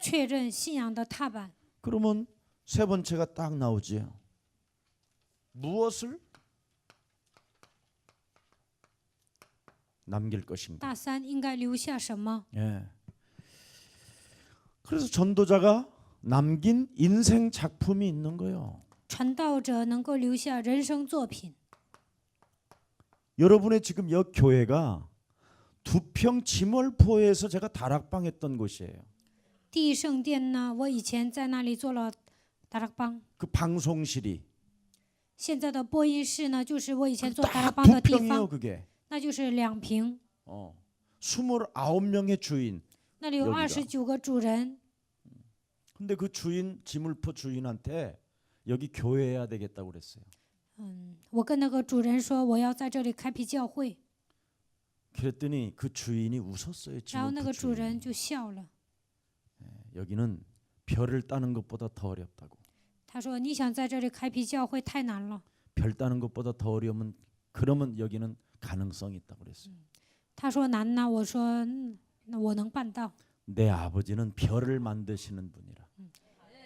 确认信仰的踏板。 그러면 세 번째가 딱 나오지요. 무엇을 남길 것인가. 大三应该留下什么？ 예. 그래서 전도자가 남긴 인생 작품이 있는 거예요. 传道者能够留下人生作品。 여러분의 지금 여 교회가 두평 지멀포에서 제가 다락방 했던 곳이에요. 第一圣殿呢，我以前在那里做了达拉邦， 그 방송실이 现在的播音室呢，就是我以前做达拉 딱 邦的地 두평이에요. 方， 그게 那就是2平， 29명의 주인. 那里有여기가 29个主人。 근데 그 주인 지물포 주인한테 여기 교회해야 되겠다고 그랬어요. 我跟那个主人说，我要在这里开辟教会， 그랬더니 그 주인이 웃었어요. 然后那 지물포 个主人 주인이. 就笑了， 여기는 별을 따는 것보다 더 어렵다고. 他说：“你想在这里开辟教会太难了。 별 따는 것보다 더 어려우면 그러면 여기는 가능성이 있다고 그랬어요. 他说难呢，我说那我能办到。 내 아버지는 별을 만드시는 분이라.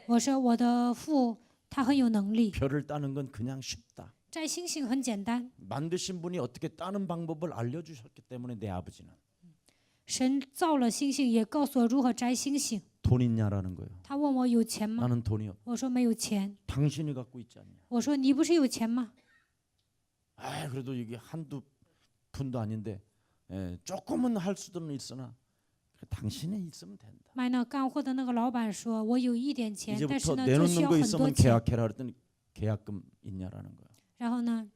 我说我的父他很有能力， 별을 따는 건 그냥 쉽다. 摘星星很简单， 만드신 분이 어떻게 따는 방법을 알려주셨기 때문에 내 아버지는 神造了星星，也告诉我如何摘星星。 돈 있냐라는 거예요. 他问我有钱吗？ 나는 돈이 없. 我说没有钱。 당신이 갖고 있지 않냐. 我说你不是有钱吗？ 아, 그래도 이게 한두 푼도 아닌데 조금은 할 수는 있으나 당신이 있으면 된다. 卖那干货的那个老板说，我有一点钱，但是 이제부터 呢就需 내놓는 要 거 很多 있으면 钱。 계약해라 그랬더니 계약금 있냐라는 거야. 然后呢，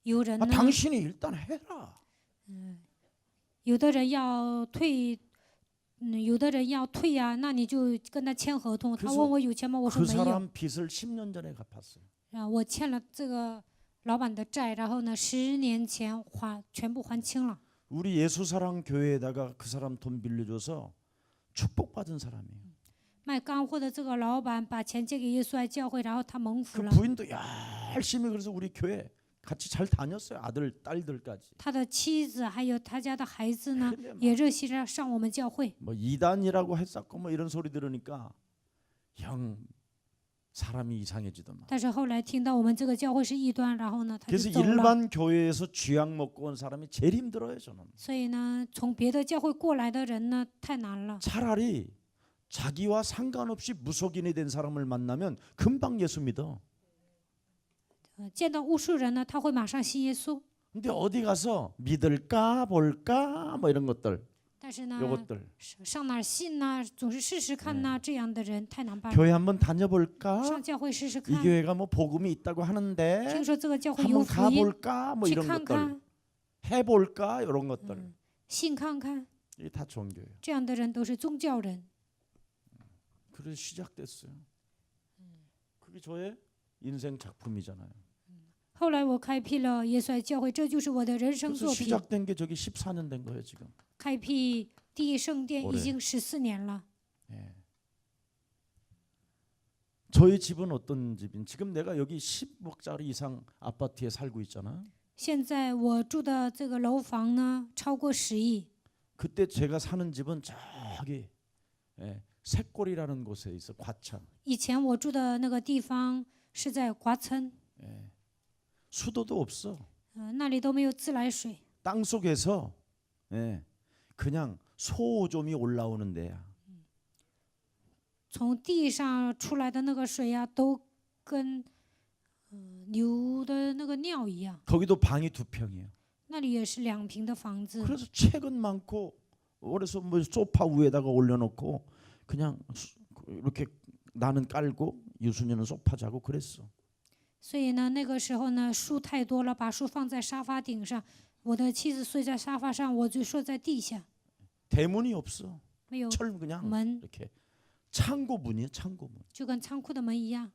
有人 아, 呢， 당신이 일단 해라. 有的人要退。有的人要退呀、那你就跟他签合同。他 그래서 问我有钱吗？我说 그 没有。 사람 빚을 10년 전에 갚았어요. 我欠了这个老板的债，然后呢，10年前全部还清了。 우리 예수사랑 교회에다가 그 사람 돈 빌려줘서 축복받은 사람이에요. 卖干货的这个老板把钱借给耶稣爱教会，然后他蒙福 그 了。 부인도 열심히 그래서 우리 교회 같이 잘 다녔어요. 아들 딸들까지. 他的妻子还有他家的孩子呢 근데 ，也热心地上我们教会。 뭐 이단이라고 했었고 뭐 이런 소리 들으니까 형 사람이 이상해지더만. 但是后来听到我们这个教会是异端，然后呢，他 그래서 就走了。 일반 교회에서 쥐약 먹고 온 사람이 제일 힘들어요 저는. 所以呢，从别的教会过来的人呢，太难了。 차라리 자기와 상관없이 무속인이 된 사람을 만나면 금방 예수 믿어. 见到巫术人呢，他会马上信耶稣。 근데 어디 가서 믿을까 볼까 뭐 이런 것들 但是呢， 요것들 上哪儿信呢？总是试试看呢，这样的人太难办了。 교회 한번 다녀볼까? 上教会试试 이 看， 교회가 뭐 복음이 있다고 하는데 听说这个教会有 한번 福音， 가볼까 뭐 去 이런 看 것들 看， 해볼까 이런 것들 信看看， 이게 다 종교예요. 这样的人都是宗教人。 그래서 시작됐어요. 그게 저의 인생 작품이잖아요. 后来我开辟了耶稣爱教会，这就是我的人生 그래서 作品。 시작된 게 저기 14년 된 거예요 지금. 开辟第一圣殿 올해 已经14年了。 예. 저희 집은 어떤 집인? 지금 내가 여기 10억짜리 이상 아파트에 살고 있잖아. 现在我住的这个楼房呢，超过10亿。 그때 제가 사는 집은 저기 새골이라는 곳에 있어 과천. 以前我住的那个地方是在瓜村， 수도도 없어. 那里都没有自来水， 땅 속에서 그냥 소오점이 올라오는 데야. 从地上出来的那个水呀、都跟牛的那个尿一样。 거기도 방이 2평이에요. 那里也是2平的房子， 그래서 책은 많고 그래서 뭐 소파 위에다가 올려놓고 그냥 이렇게 나는 깔고 유순이는 소파 자고 그랬어. 所以呢，那个时候呢，书太多了，把书放在沙发顶上，我的妻子睡在沙发上，我就睡在地下， 대문이 없어. 没有 철 그냥 门， 이렇게 창고 문이야 창고 문. 就跟仓库的门一样。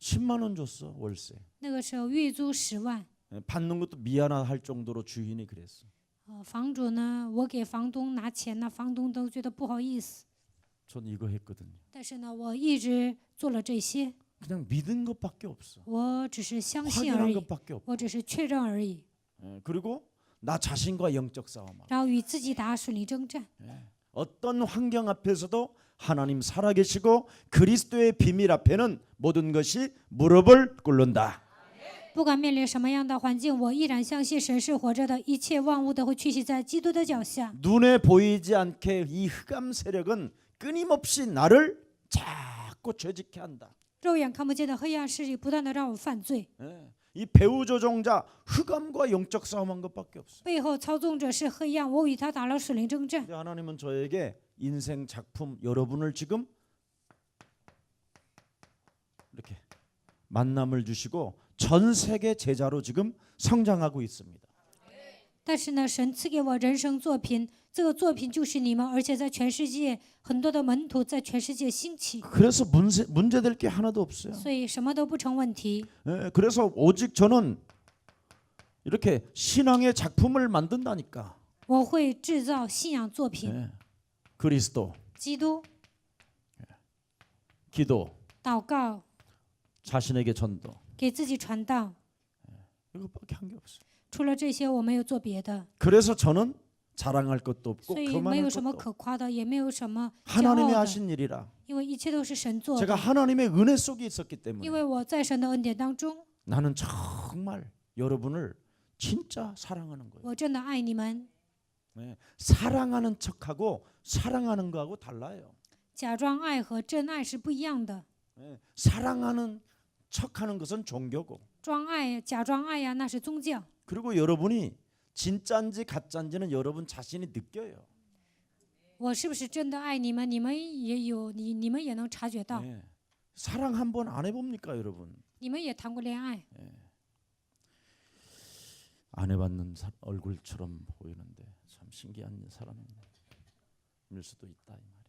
10만 원 줬어 월세. 那个时候月租10万， 받는 것도 미안할 정도로 주인이 그랬어. 房主呢，我给房东拿钱呢，房东都觉得不好意思。 전 이거 했거든요. 但是呢，我一直做了这些， 그냥 믿은 것밖에 없어. 我只是相信而 확인한 已， 것밖에 없고. 我只是确认而已， 그리고 나 자신과 영적 싸움하고. 然后与自己打属灵征战。 어떤 환경 앞에서도 하나님 살아계시고 그리스도의 비밀 앞에는 모든 것이 무릎을 꿇는다. 不管面临什么样的环境，我依然相信神是活着的，一切万物都会屈膝在基督的脚下。 눈에 보이지 않게 이 흑암 세력은 끊임없이 나를 자꾸 죄짓게 한다. 肉眼看不见的黑暗势力不断的让我犯罪， 이 배후 조종자 흑암과 영적 싸움한 것밖에 없어. 背后操纵者是黑暗，我与他打了属灵征战。 근데 하나님은 저에게 인생 작품 여러분을 지금 이렇게 만남을 주시고 전 세계 제자로 지금 성장하고 있습니다. 但是呢，神赐给我人生作品，这个作品就是你们，而且在全世界很多的门徒在全世界兴起， 그래서 문제될 게 하나도 없어요. 所以什么都不成问题。 그래서 오직 저는 이렇게 신앙의 작품을 만든다니까. 我会制造信仰作品， 그리스도, 基督、 기도, 祷告、 자신에게 전도. 给自己传道。 이것밖에 한 게 없어요. 除了这些，我没有做别的， 그래서 저는 자랑할 것도 없고 所以没 교만할 有什么 것도 可 없고 夸的，也没有什么骄 하나님이 傲的， 하신 일이라. 因为一切都是神做 제가 的。 하나님의 은혜 속에 있었기 因 때문에 为我在神的恩典当中， 나는 정말 여러분을 진짜 사랑하는 거예요. 我真的爱你们。 사랑하는 척하고 사랑하는 거하고 달라요. 假装爱和真爱是不一样的， 사랑하는 척하는 것은 종교고 装爱、假装爱呀，那是宗教。 그리고 여러분이 진짜인지 가짜인지는 여러분 자신이 느껴요. 我是不是真的爱你们？你们也有，你们也能察觉到。 사랑 한번 안 해봅니까 여러분? 你们也谈过恋爱， 안 해봤는 얼굴처럼 보이는데 참 신기한 사람일 수도 있다 이 말이에요.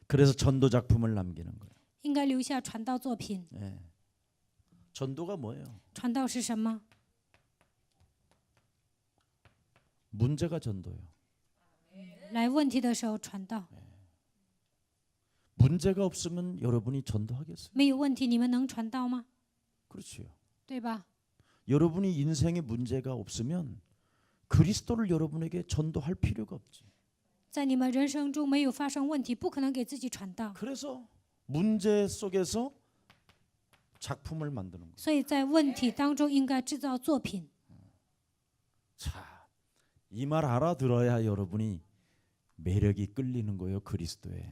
그래서 전도 작품을 남기는 거예요. 应该留下传道作品。 전도가 뭐예요? 传道是什么？ 문제가 전도예요. 来问题的时候传道， 문제가 없으면 여러분이 전도하겠어요? 没有问题，你们能传道吗？ 그렇지요. 对吧？ 여러분이 인생에 문제가 없으면 그리스도를 여러분에게 전도할 필요가 없지. 在你们人生中没有发生问题，不可能给自己传道。 그래서 문제 속에서 작품을 만드는 거예요. 所以在问题当中应该制造作品。 자, 이 말 알아들어야 여러분이 매력이 끌리는 거예요, 그리스도에.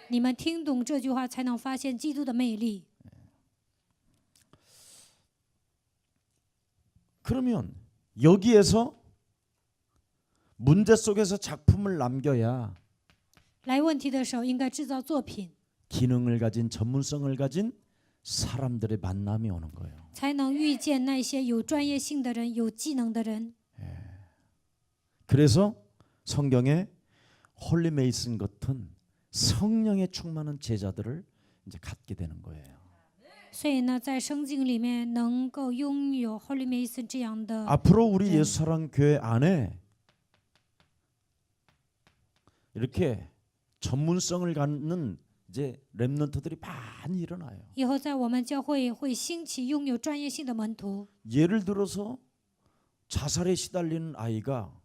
你们听懂这句话，才能发现基督的魅力。 그러면 여기에서 문제 속에서 작품을 남겨야 来问题的时候应该制造作品， 기능을 가진 전문성을 가진 사람들의 만남이 오는 거예요. 才能遇见那些有专业性的人、有技能的人。 그래서 성경에 홀리 메이슨 같은 성령에 충만한 제자들을 이제 갖게 되는 거예요. 所以呢，在圣经里面能够拥有 Holy Mason 这样的， 앞으로 우리 예수사랑 교회 안에 이렇게 전문성을 갖는 이제 렘넌트들이 많이 일어나요. 以后在我们教会会兴起拥有专业性的门徒。 예를 들어서 자살에 시달리는 아이가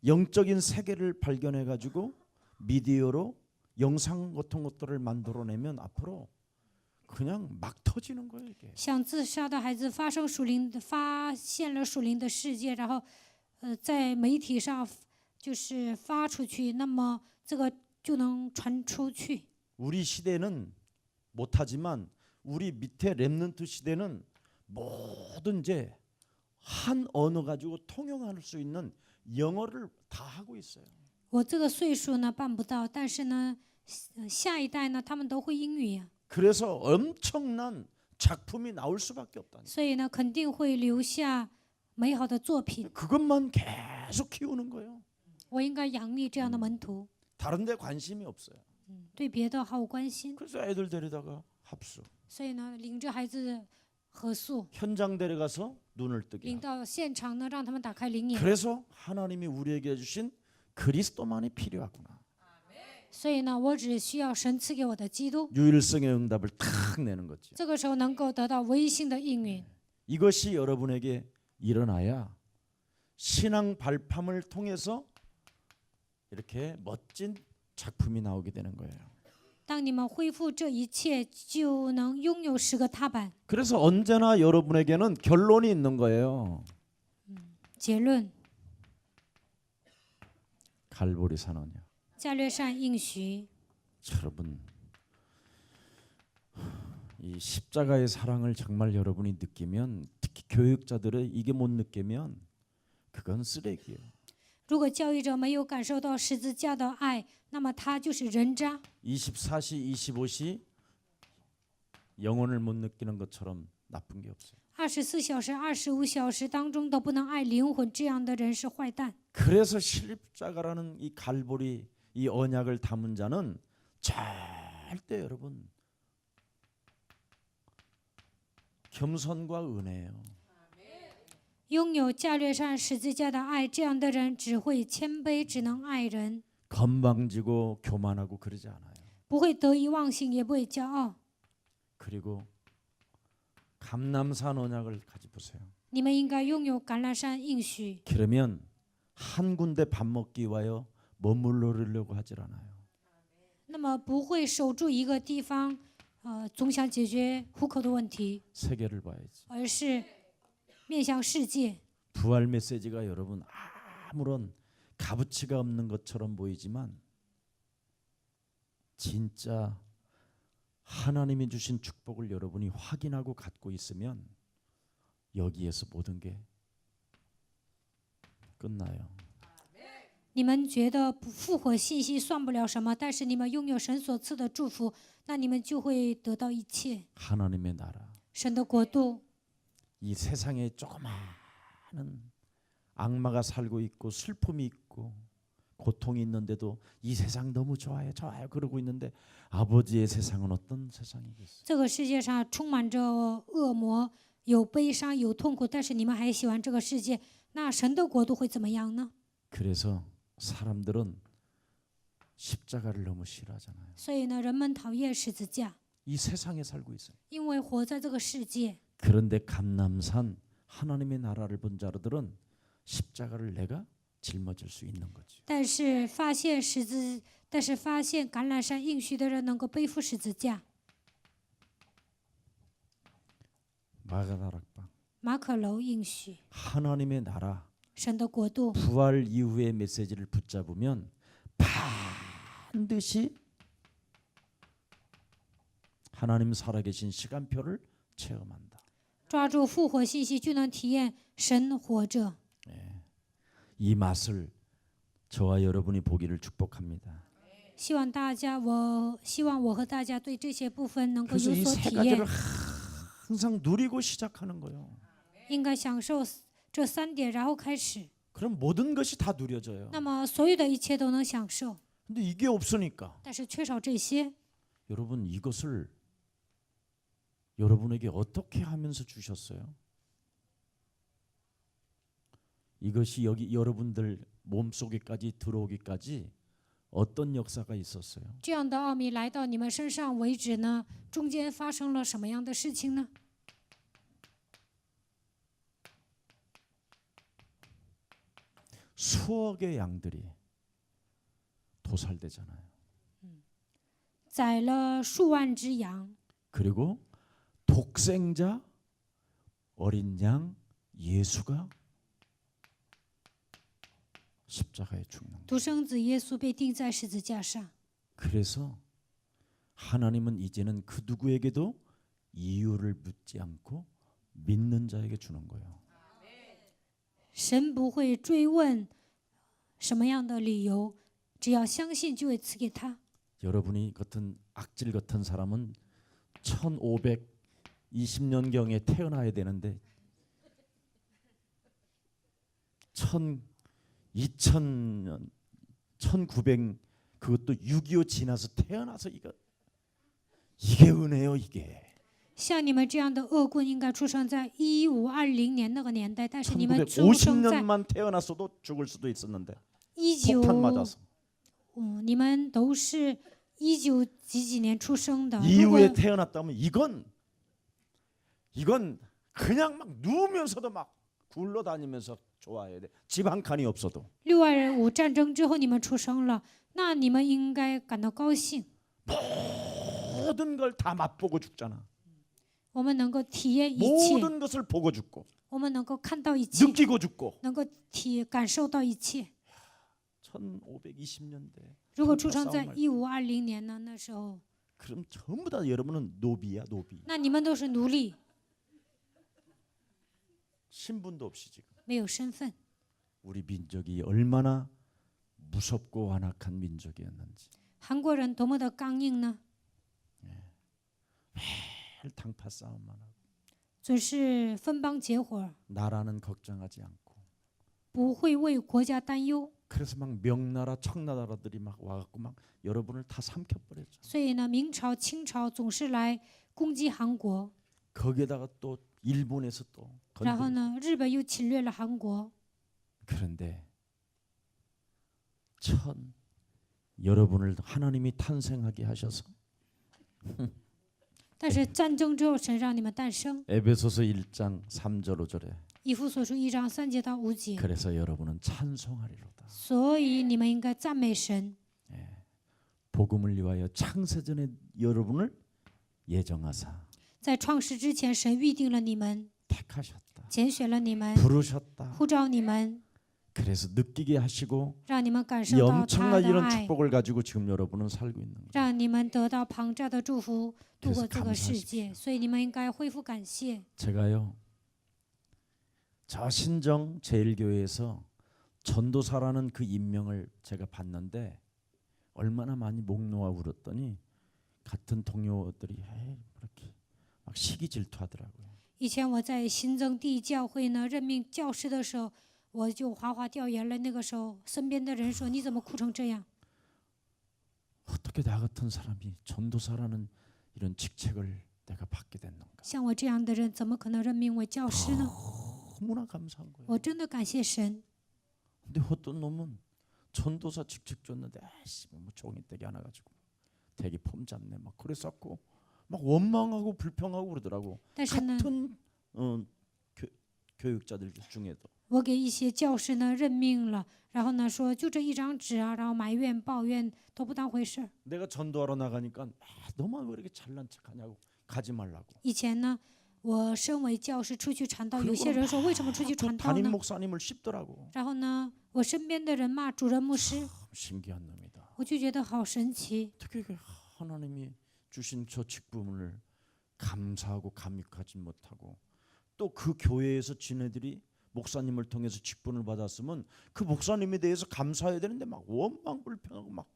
영적인 세계를 발견해 가지고 미디어로 영상 같은 것들을 만들어내면 앞으로 그냥 막 터지는 거예요 이게. 想自杀的孩子发现了属灵的世界，然后在媒体上就是发出去，那么这个就能传出去。 우리 시대는 못하지만 우리 밑에 렘넌트 시대는 모든 이제 한 언어 가지고 통용할 수 있는 영어를 다 하고 있어요. 我这个岁数呢办不到，但是呢，下一代呢他们都会英语呀， 그래서 엄청난 작품이 나올 수밖에 없다니. 所以呢肯定会留下美好的作品。 그것만 계속 키우는 거예요. 我应该养育这样的门徒， 다른 데 관심이 없어요. 对别的毫无关心。 그래서 애들 데리다가 합수. 所以呢，领着孩子何素， 현장 데려가서 눈을 뜨게 领 하고. 到现场呢，让他们打开灵眼。 그래서 하나님이 우리에게 주신 그리스도만이 필요하구나. 所以呢，我只需要神赐给我的基督， 유일성의 응답을 탁 내는 거죠. 这个时候能够得到唯一性的应允。 이것이 여러분에게 일어나야 신앙 발판을 통해서 이렇게 멋진 작품이 나오게 되는 거예요. 当你们恢复这一切，就能拥有10个踏板。 그래서 언제나 여러분에게는 결론이 있는 거예요. 结论： 갈보리 산언이요. 加略山应许。 여러분, 이 십자가의 사랑을 정말 여러분이 느끼면, 특히 교육자들은 이게 못 느끼면 그건 쓰레기예요. 如果教育者没有感受到十字架的爱，那么他就是人渣。 24시, 25시 영혼을 못 느끼는 것처럼 나쁜 게 없어요. 24小时、25小时当中都不能爱灵魂，这样的人是坏蛋。 그래서 십자가라는 이 갈보리 이 언약을 담은 자는 절대 여러분 겸손과 은혜예요. 拥有加略山十字架的爱，这样的人只会谦卑，只能爱人， 건방지고 교만하고 그러지 않아요. 不会得意忘形，也不会骄傲。 그리고 감람산 언약을 가져보세요. 你们应该拥有橄榄山应许， 그러면 한 군데 밥 먹기 위하여 머물러려고 하질 않아요. 那么不会守住一个地方，总想解决户口的问题， 세계를 봐야지. 而是面向世界。 부활 메시지가 여러분 아무런 값어치가 없는 것처럼 보이지만 진짜 하나님이 주신 축복을 여러분이 확인하고 갖고 있으면 여기에서 모든 게 끝나요. 你们觉得复活信息算不了什么，但是你们拥有神所赐的祝福，那你们就会得到一切。 하나님의 나라. 神的国度， 이 세상에 조그마한 악마가 살고 있고 슬픔이 있고 고통이 있는데도 이 세상 너무 좋아요 좋아요 그러고 있는데 아버지의 세상은 어떤 세상이겠어요? 这个世界上充满着恶魔，有悲伤，有痛苦，但是你们还喜欢这个世界，那神的国度会怎么样呢？ 그래서 사람들은 십자가를 너무 싫어하잖아요. 所以呢，人们讨厌十字架， 이 세상에 살고 있어요. 因为活在这个世界。 그런데 감람산 하나님의 나라를 본 자들은 십자가를 내가 짊어질 수 있는 거죠. 但是发现橄榄山应许的人能够背负十字架。 마가다락방 马可楼应许， 하나님의 나라 神的国度， 부활 이후의 메시지를 붙잡으면 반드시 하나님 살아계신 시간표를 체험한다. 抓住复活信息，就能体验神活着。 이 맛을 저와 여러분이 보기를 축복합니다. 希望我和大家对这些部分能够 그래서 有 이 所 세 体 가지를 验， 항상 누리고 시작하는 거예요. 应该享受这3点，然后开始， 그럼 모든 것이 다 누려져요. 那么所有的一切都能享受。 근데 이게 없으니까 但是缺少这些， 여러분 이것을 여러분에게 어떻게 하면서 주셨어요? 이것이 여기 여러분들 몸속에까지 들어오기까지 어떤 역사가 있었어요? 这样的奥秘来到你们身上为止呢，中间发生了什么样的事情呢？ 수억의 양들이 도살되잖아요. 宰了数万只羊， 그리고 독생자 어린 양 예수가 십자가에 죽는 거예요. 独生子耶稣被钉在十字架上。 그래서 하나님은 이제는 그 누구에게도 이유를 묻지 않고 믿는 자에게 주는 거예요. 神不会追问什么样的理由，只要相信就会赐给他。 여러분이 같은 악질 같은 사람은 1520년경에 태어나야 되는데 2000년 1900 그것도 6.25 지나서 태어나서 이게 은혜요 이게. 像你们这样的恶棍应该出生在1520年那个年代，但是你们出生在 1950년만 태어났어도 죽을 수도 있었는데 19， 폭탄 맞아서 你们都是19几几年出生的。如 이후에 果 태어났다면 이건 그냥 막 누우면서도 막 굴러다니면서 좋아해야 돼. 집 한 칸이 없어도 6.25战争之后你们出生了，那你们应该感到高兴。 모든 걸 다 맛보고 죽잖아. 我们能够体验一切， 모든 것을 보고 죽고 我们能够看到一切， 느끼고 죽고 能够感受到一切。 1520년대 如果出生在1520年呢？那时候， 그럼 전부 다 여러분은 노비야 노비. 那你们都是奴隶， 신분도 없이 지금 没有身份。 우리 민족이 얼마나 무섭고 완악한 민족이었는지 韩国人多么的刚硬呢？ 매일 당파 싸움만 하고 总是分邦结伙， 나라는 걱정하지 않고 不会为国家担忧。 그래서 막 명나라 청나라들이 막 와갖고 막 여러분을 다 삼켜버렸죠. 所以呢，明朝、清朝总是来攻击韩国， 거기에다가 또 일본에서 또 然后 건드리고. 呢，日本又侵略了韩国。 그런데 여러분을 하나님이 탄생하게 하셔서 但是战争之后，神让你们诞生。 에베소서 1장 3절 5절에 以弗所书1章3节到5节， 그래서 여러분은 찬송하리로다. 所以你们应该赞美神。 복음을 위하여 창세전에 여러분을 예정하사 在创世之前，神预定了你们， 택하셨다. 拣选了你们， 부르셨다. 呼召你们， 그래서 느끼게 하시고 让你们感 이 受到他 엄청난 的 이런 爱， 축복을 가지고 지금 여러분은 살고 있는 거예요. 让你们得到庞大的祝福，度过 그래서 这个世界。 감사하십시오. 所以你们应该恢复感谢。 제가요 저 신정 제일교회에서 전도사라는 그 임명을 제가 받는데 얼마나 많이 목 놓아 울었더니 같은 동료들이 이렇게 막 시기 질투하더라고요. 以前我在新增地教会呢任命教师的时候，我就哗哗掉眼泪。那个时候，身边的人说：“你怎么哭成这样？ 어떻게 나 같은 사람이 전도사라는 이런 직책을 내가 받게 됐는가? 像我这样的人，怎么可能任命为教师呢？” 너무나 감사한 거예요. 我真的感谢神。 근데 어떤 놈은 전도사 직책 줬는데 아이씨 뭐 종이떼기 하나 가지고 되게 폼 잡네 막 그랬었고 막 원망하고 불평하고 그러더라고. 但是呢， 같은 교육자들 중에도 我给一些教师呢任命了，然后呢说就这一张纸啊，然后埋怨抱怨都不当回事儿。 내가 전도하러 나가니까 너만 왜 이렇게 잘난 척하냐고 가지 말라고. 以前呢，我身为教师出去传道，有些人说为什么出去 그 传道 담임 呢？ 목사님을 씹더라고. 然后呢，我身边的人骂主任牧师， 신기한 놈이다. 我就觉得好神奇。 어떻게 하나님이 주신 저 직분을 감사하고 감격하지 못하고 또 그 교회에서 지네들이 목사님을 통해서 직분을 받았으면 그 목사님에 대해서 감사해야 되는데 막 원망 불평하고 막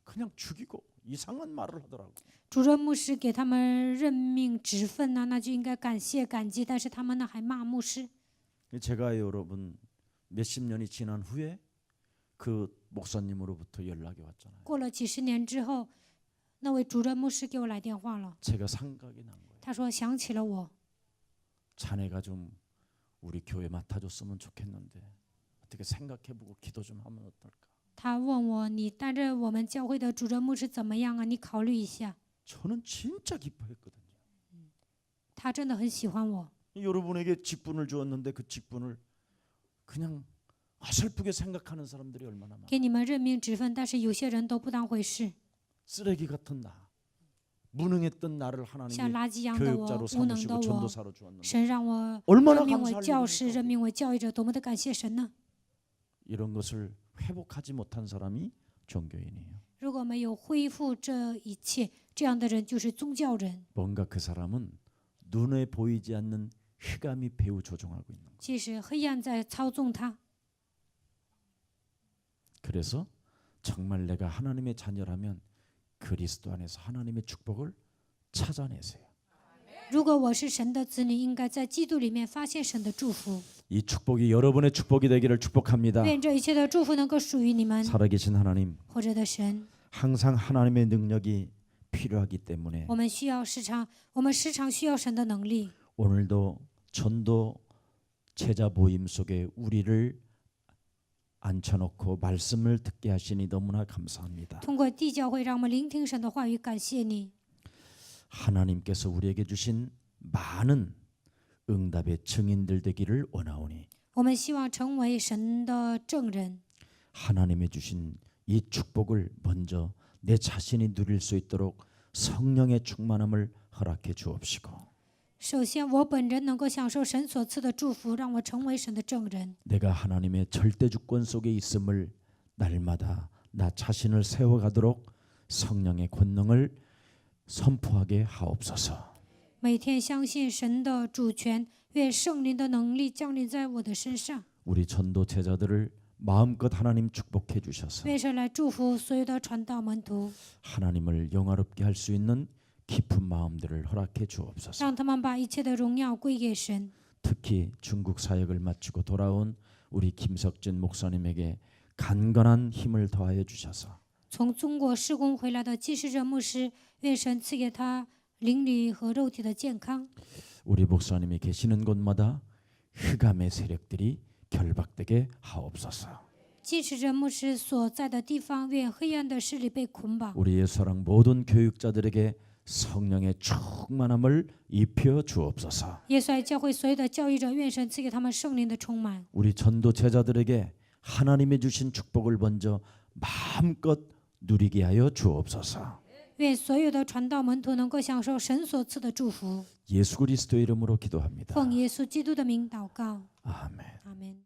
그냥 죽이고 이상한 말을 하더라고. 主任牧师给他们任命职分呢，那就应该感谢感激，但是他们呢还骂牧师。 제가 여러분 몇십 년이 지난 후에 그 목사님으로부터 연락이 왔잖아요. 过了几十年之后，那位主任牧师给我来电话了， 제가 생각이 난 거예요. 他说想起了我， 자네가 좀 우리 교회 맡아줬으면 좋겠는데 어떻게 생각해보고 기도 좀 하면 어떨까? 他问我你担任我们教会的主任牧师怎么样啊？你考虑一下。 저는 진짜 기뻐했거든요. 他真的很喜欢我。 여러분에게 직분을 주었는데 그 직분을 그냥 어설프게 생각하는 사람들이 얼마나 많아. 给你们任命职分，但是有些人都不当回事， 쓰레기 같은 나, 무능했던 나를 像 하나님이 垃圾一样的我， 교육자로 无能的 삼으시고 我， 전도사로 주었는데 神让我 얼마나 任命为 감사할 教师， 일입니까? 任命为教育者，多么的感谢神呢？ 이런 것을 회복하지 못한 사람이 종교인이에요. 如果没有恢复这一切，这样的人就是宗教人。 뭔가 그 사람은 눈에 보이지 않는 흑암이 배후 조종하고 있는 거예요. 其实黑暗在操纵他。 그래서 정말 내가 하나님의 자녀라면 그리스도 안에서 하나님의 축복을 찾아내세요. 如果我是神的子女，应该在基督里面发现神的祝福。 이 축복이 여러분의 축복이 되기를 축복합니다. 愿这一切的祝福能够属于你们， 살아계신 하나님, 活着的神， 항상 하나님의 능력이 필요하기 때문에 我们时常需要神的能力。 오늘도 전도 제자 모임 속에 우리를 앉혀놓고 말씀을 듣게 하시니 너무나 감사합니다. 通过地教会，让我们聆听神的话语，感谢你。 하나님께서 우리에게 주신 많은 응답의 증인들 되기를 원하오니 我们希望成为神的证人。 하나님의 주신 이 축복을 먼저 내 자신이 누릴 수 있도록 성령의 충만함을 허락해 주옵시고 首先，我本人能够享受神所赐的祝福，让我成为神的证人。 내가 하나님의 절대 주권 속에 있음을 날마다 나 자신을 세워가도록 성령의 권능을 선포하게 하옵소서. 每天相信神的主权，愿圣灵的能力降临在我的身上。 우리 전도 제자들을 마음껏 하나님 축복해 주셔서 愿神来祝福所有的传道门徒， 하나님을 영화롭게 할 수 있는 깊은 마음들을 허락해 주옵소서. 让他们把一切的荣耀归给神。 특히 중국 사역을 마치고 돌아온 우리 김석진 목사님에게 간건한 힘을 더하여 주셔서 从中国施工回来的济世者牧师，愿神赐给他灵里和肉体的健康。 우리 목사님이 계시는 곳마다 흑암의 세력들이 결박되게 하옵소서. 济世者牧师所在的地方，愿黑暗的势力被捆绑。 우리의 사랑 모든 교육자들에게 성령의 충만함을 입혀 주옵소서. 耶稣爱教会所有的教育者，愿神赐给他们圣灵的充满。 우리 전도 제자들에게 하나님의 주신 축복을 먼저 마음껏 누리게 하여 주옵소서. 愿所有的传道门徒能够享受神所赐的祝福。 예수 그리스도의 이름으로 기도합니다. 奉耶稣基督的名祷告， 아멘. 阿门。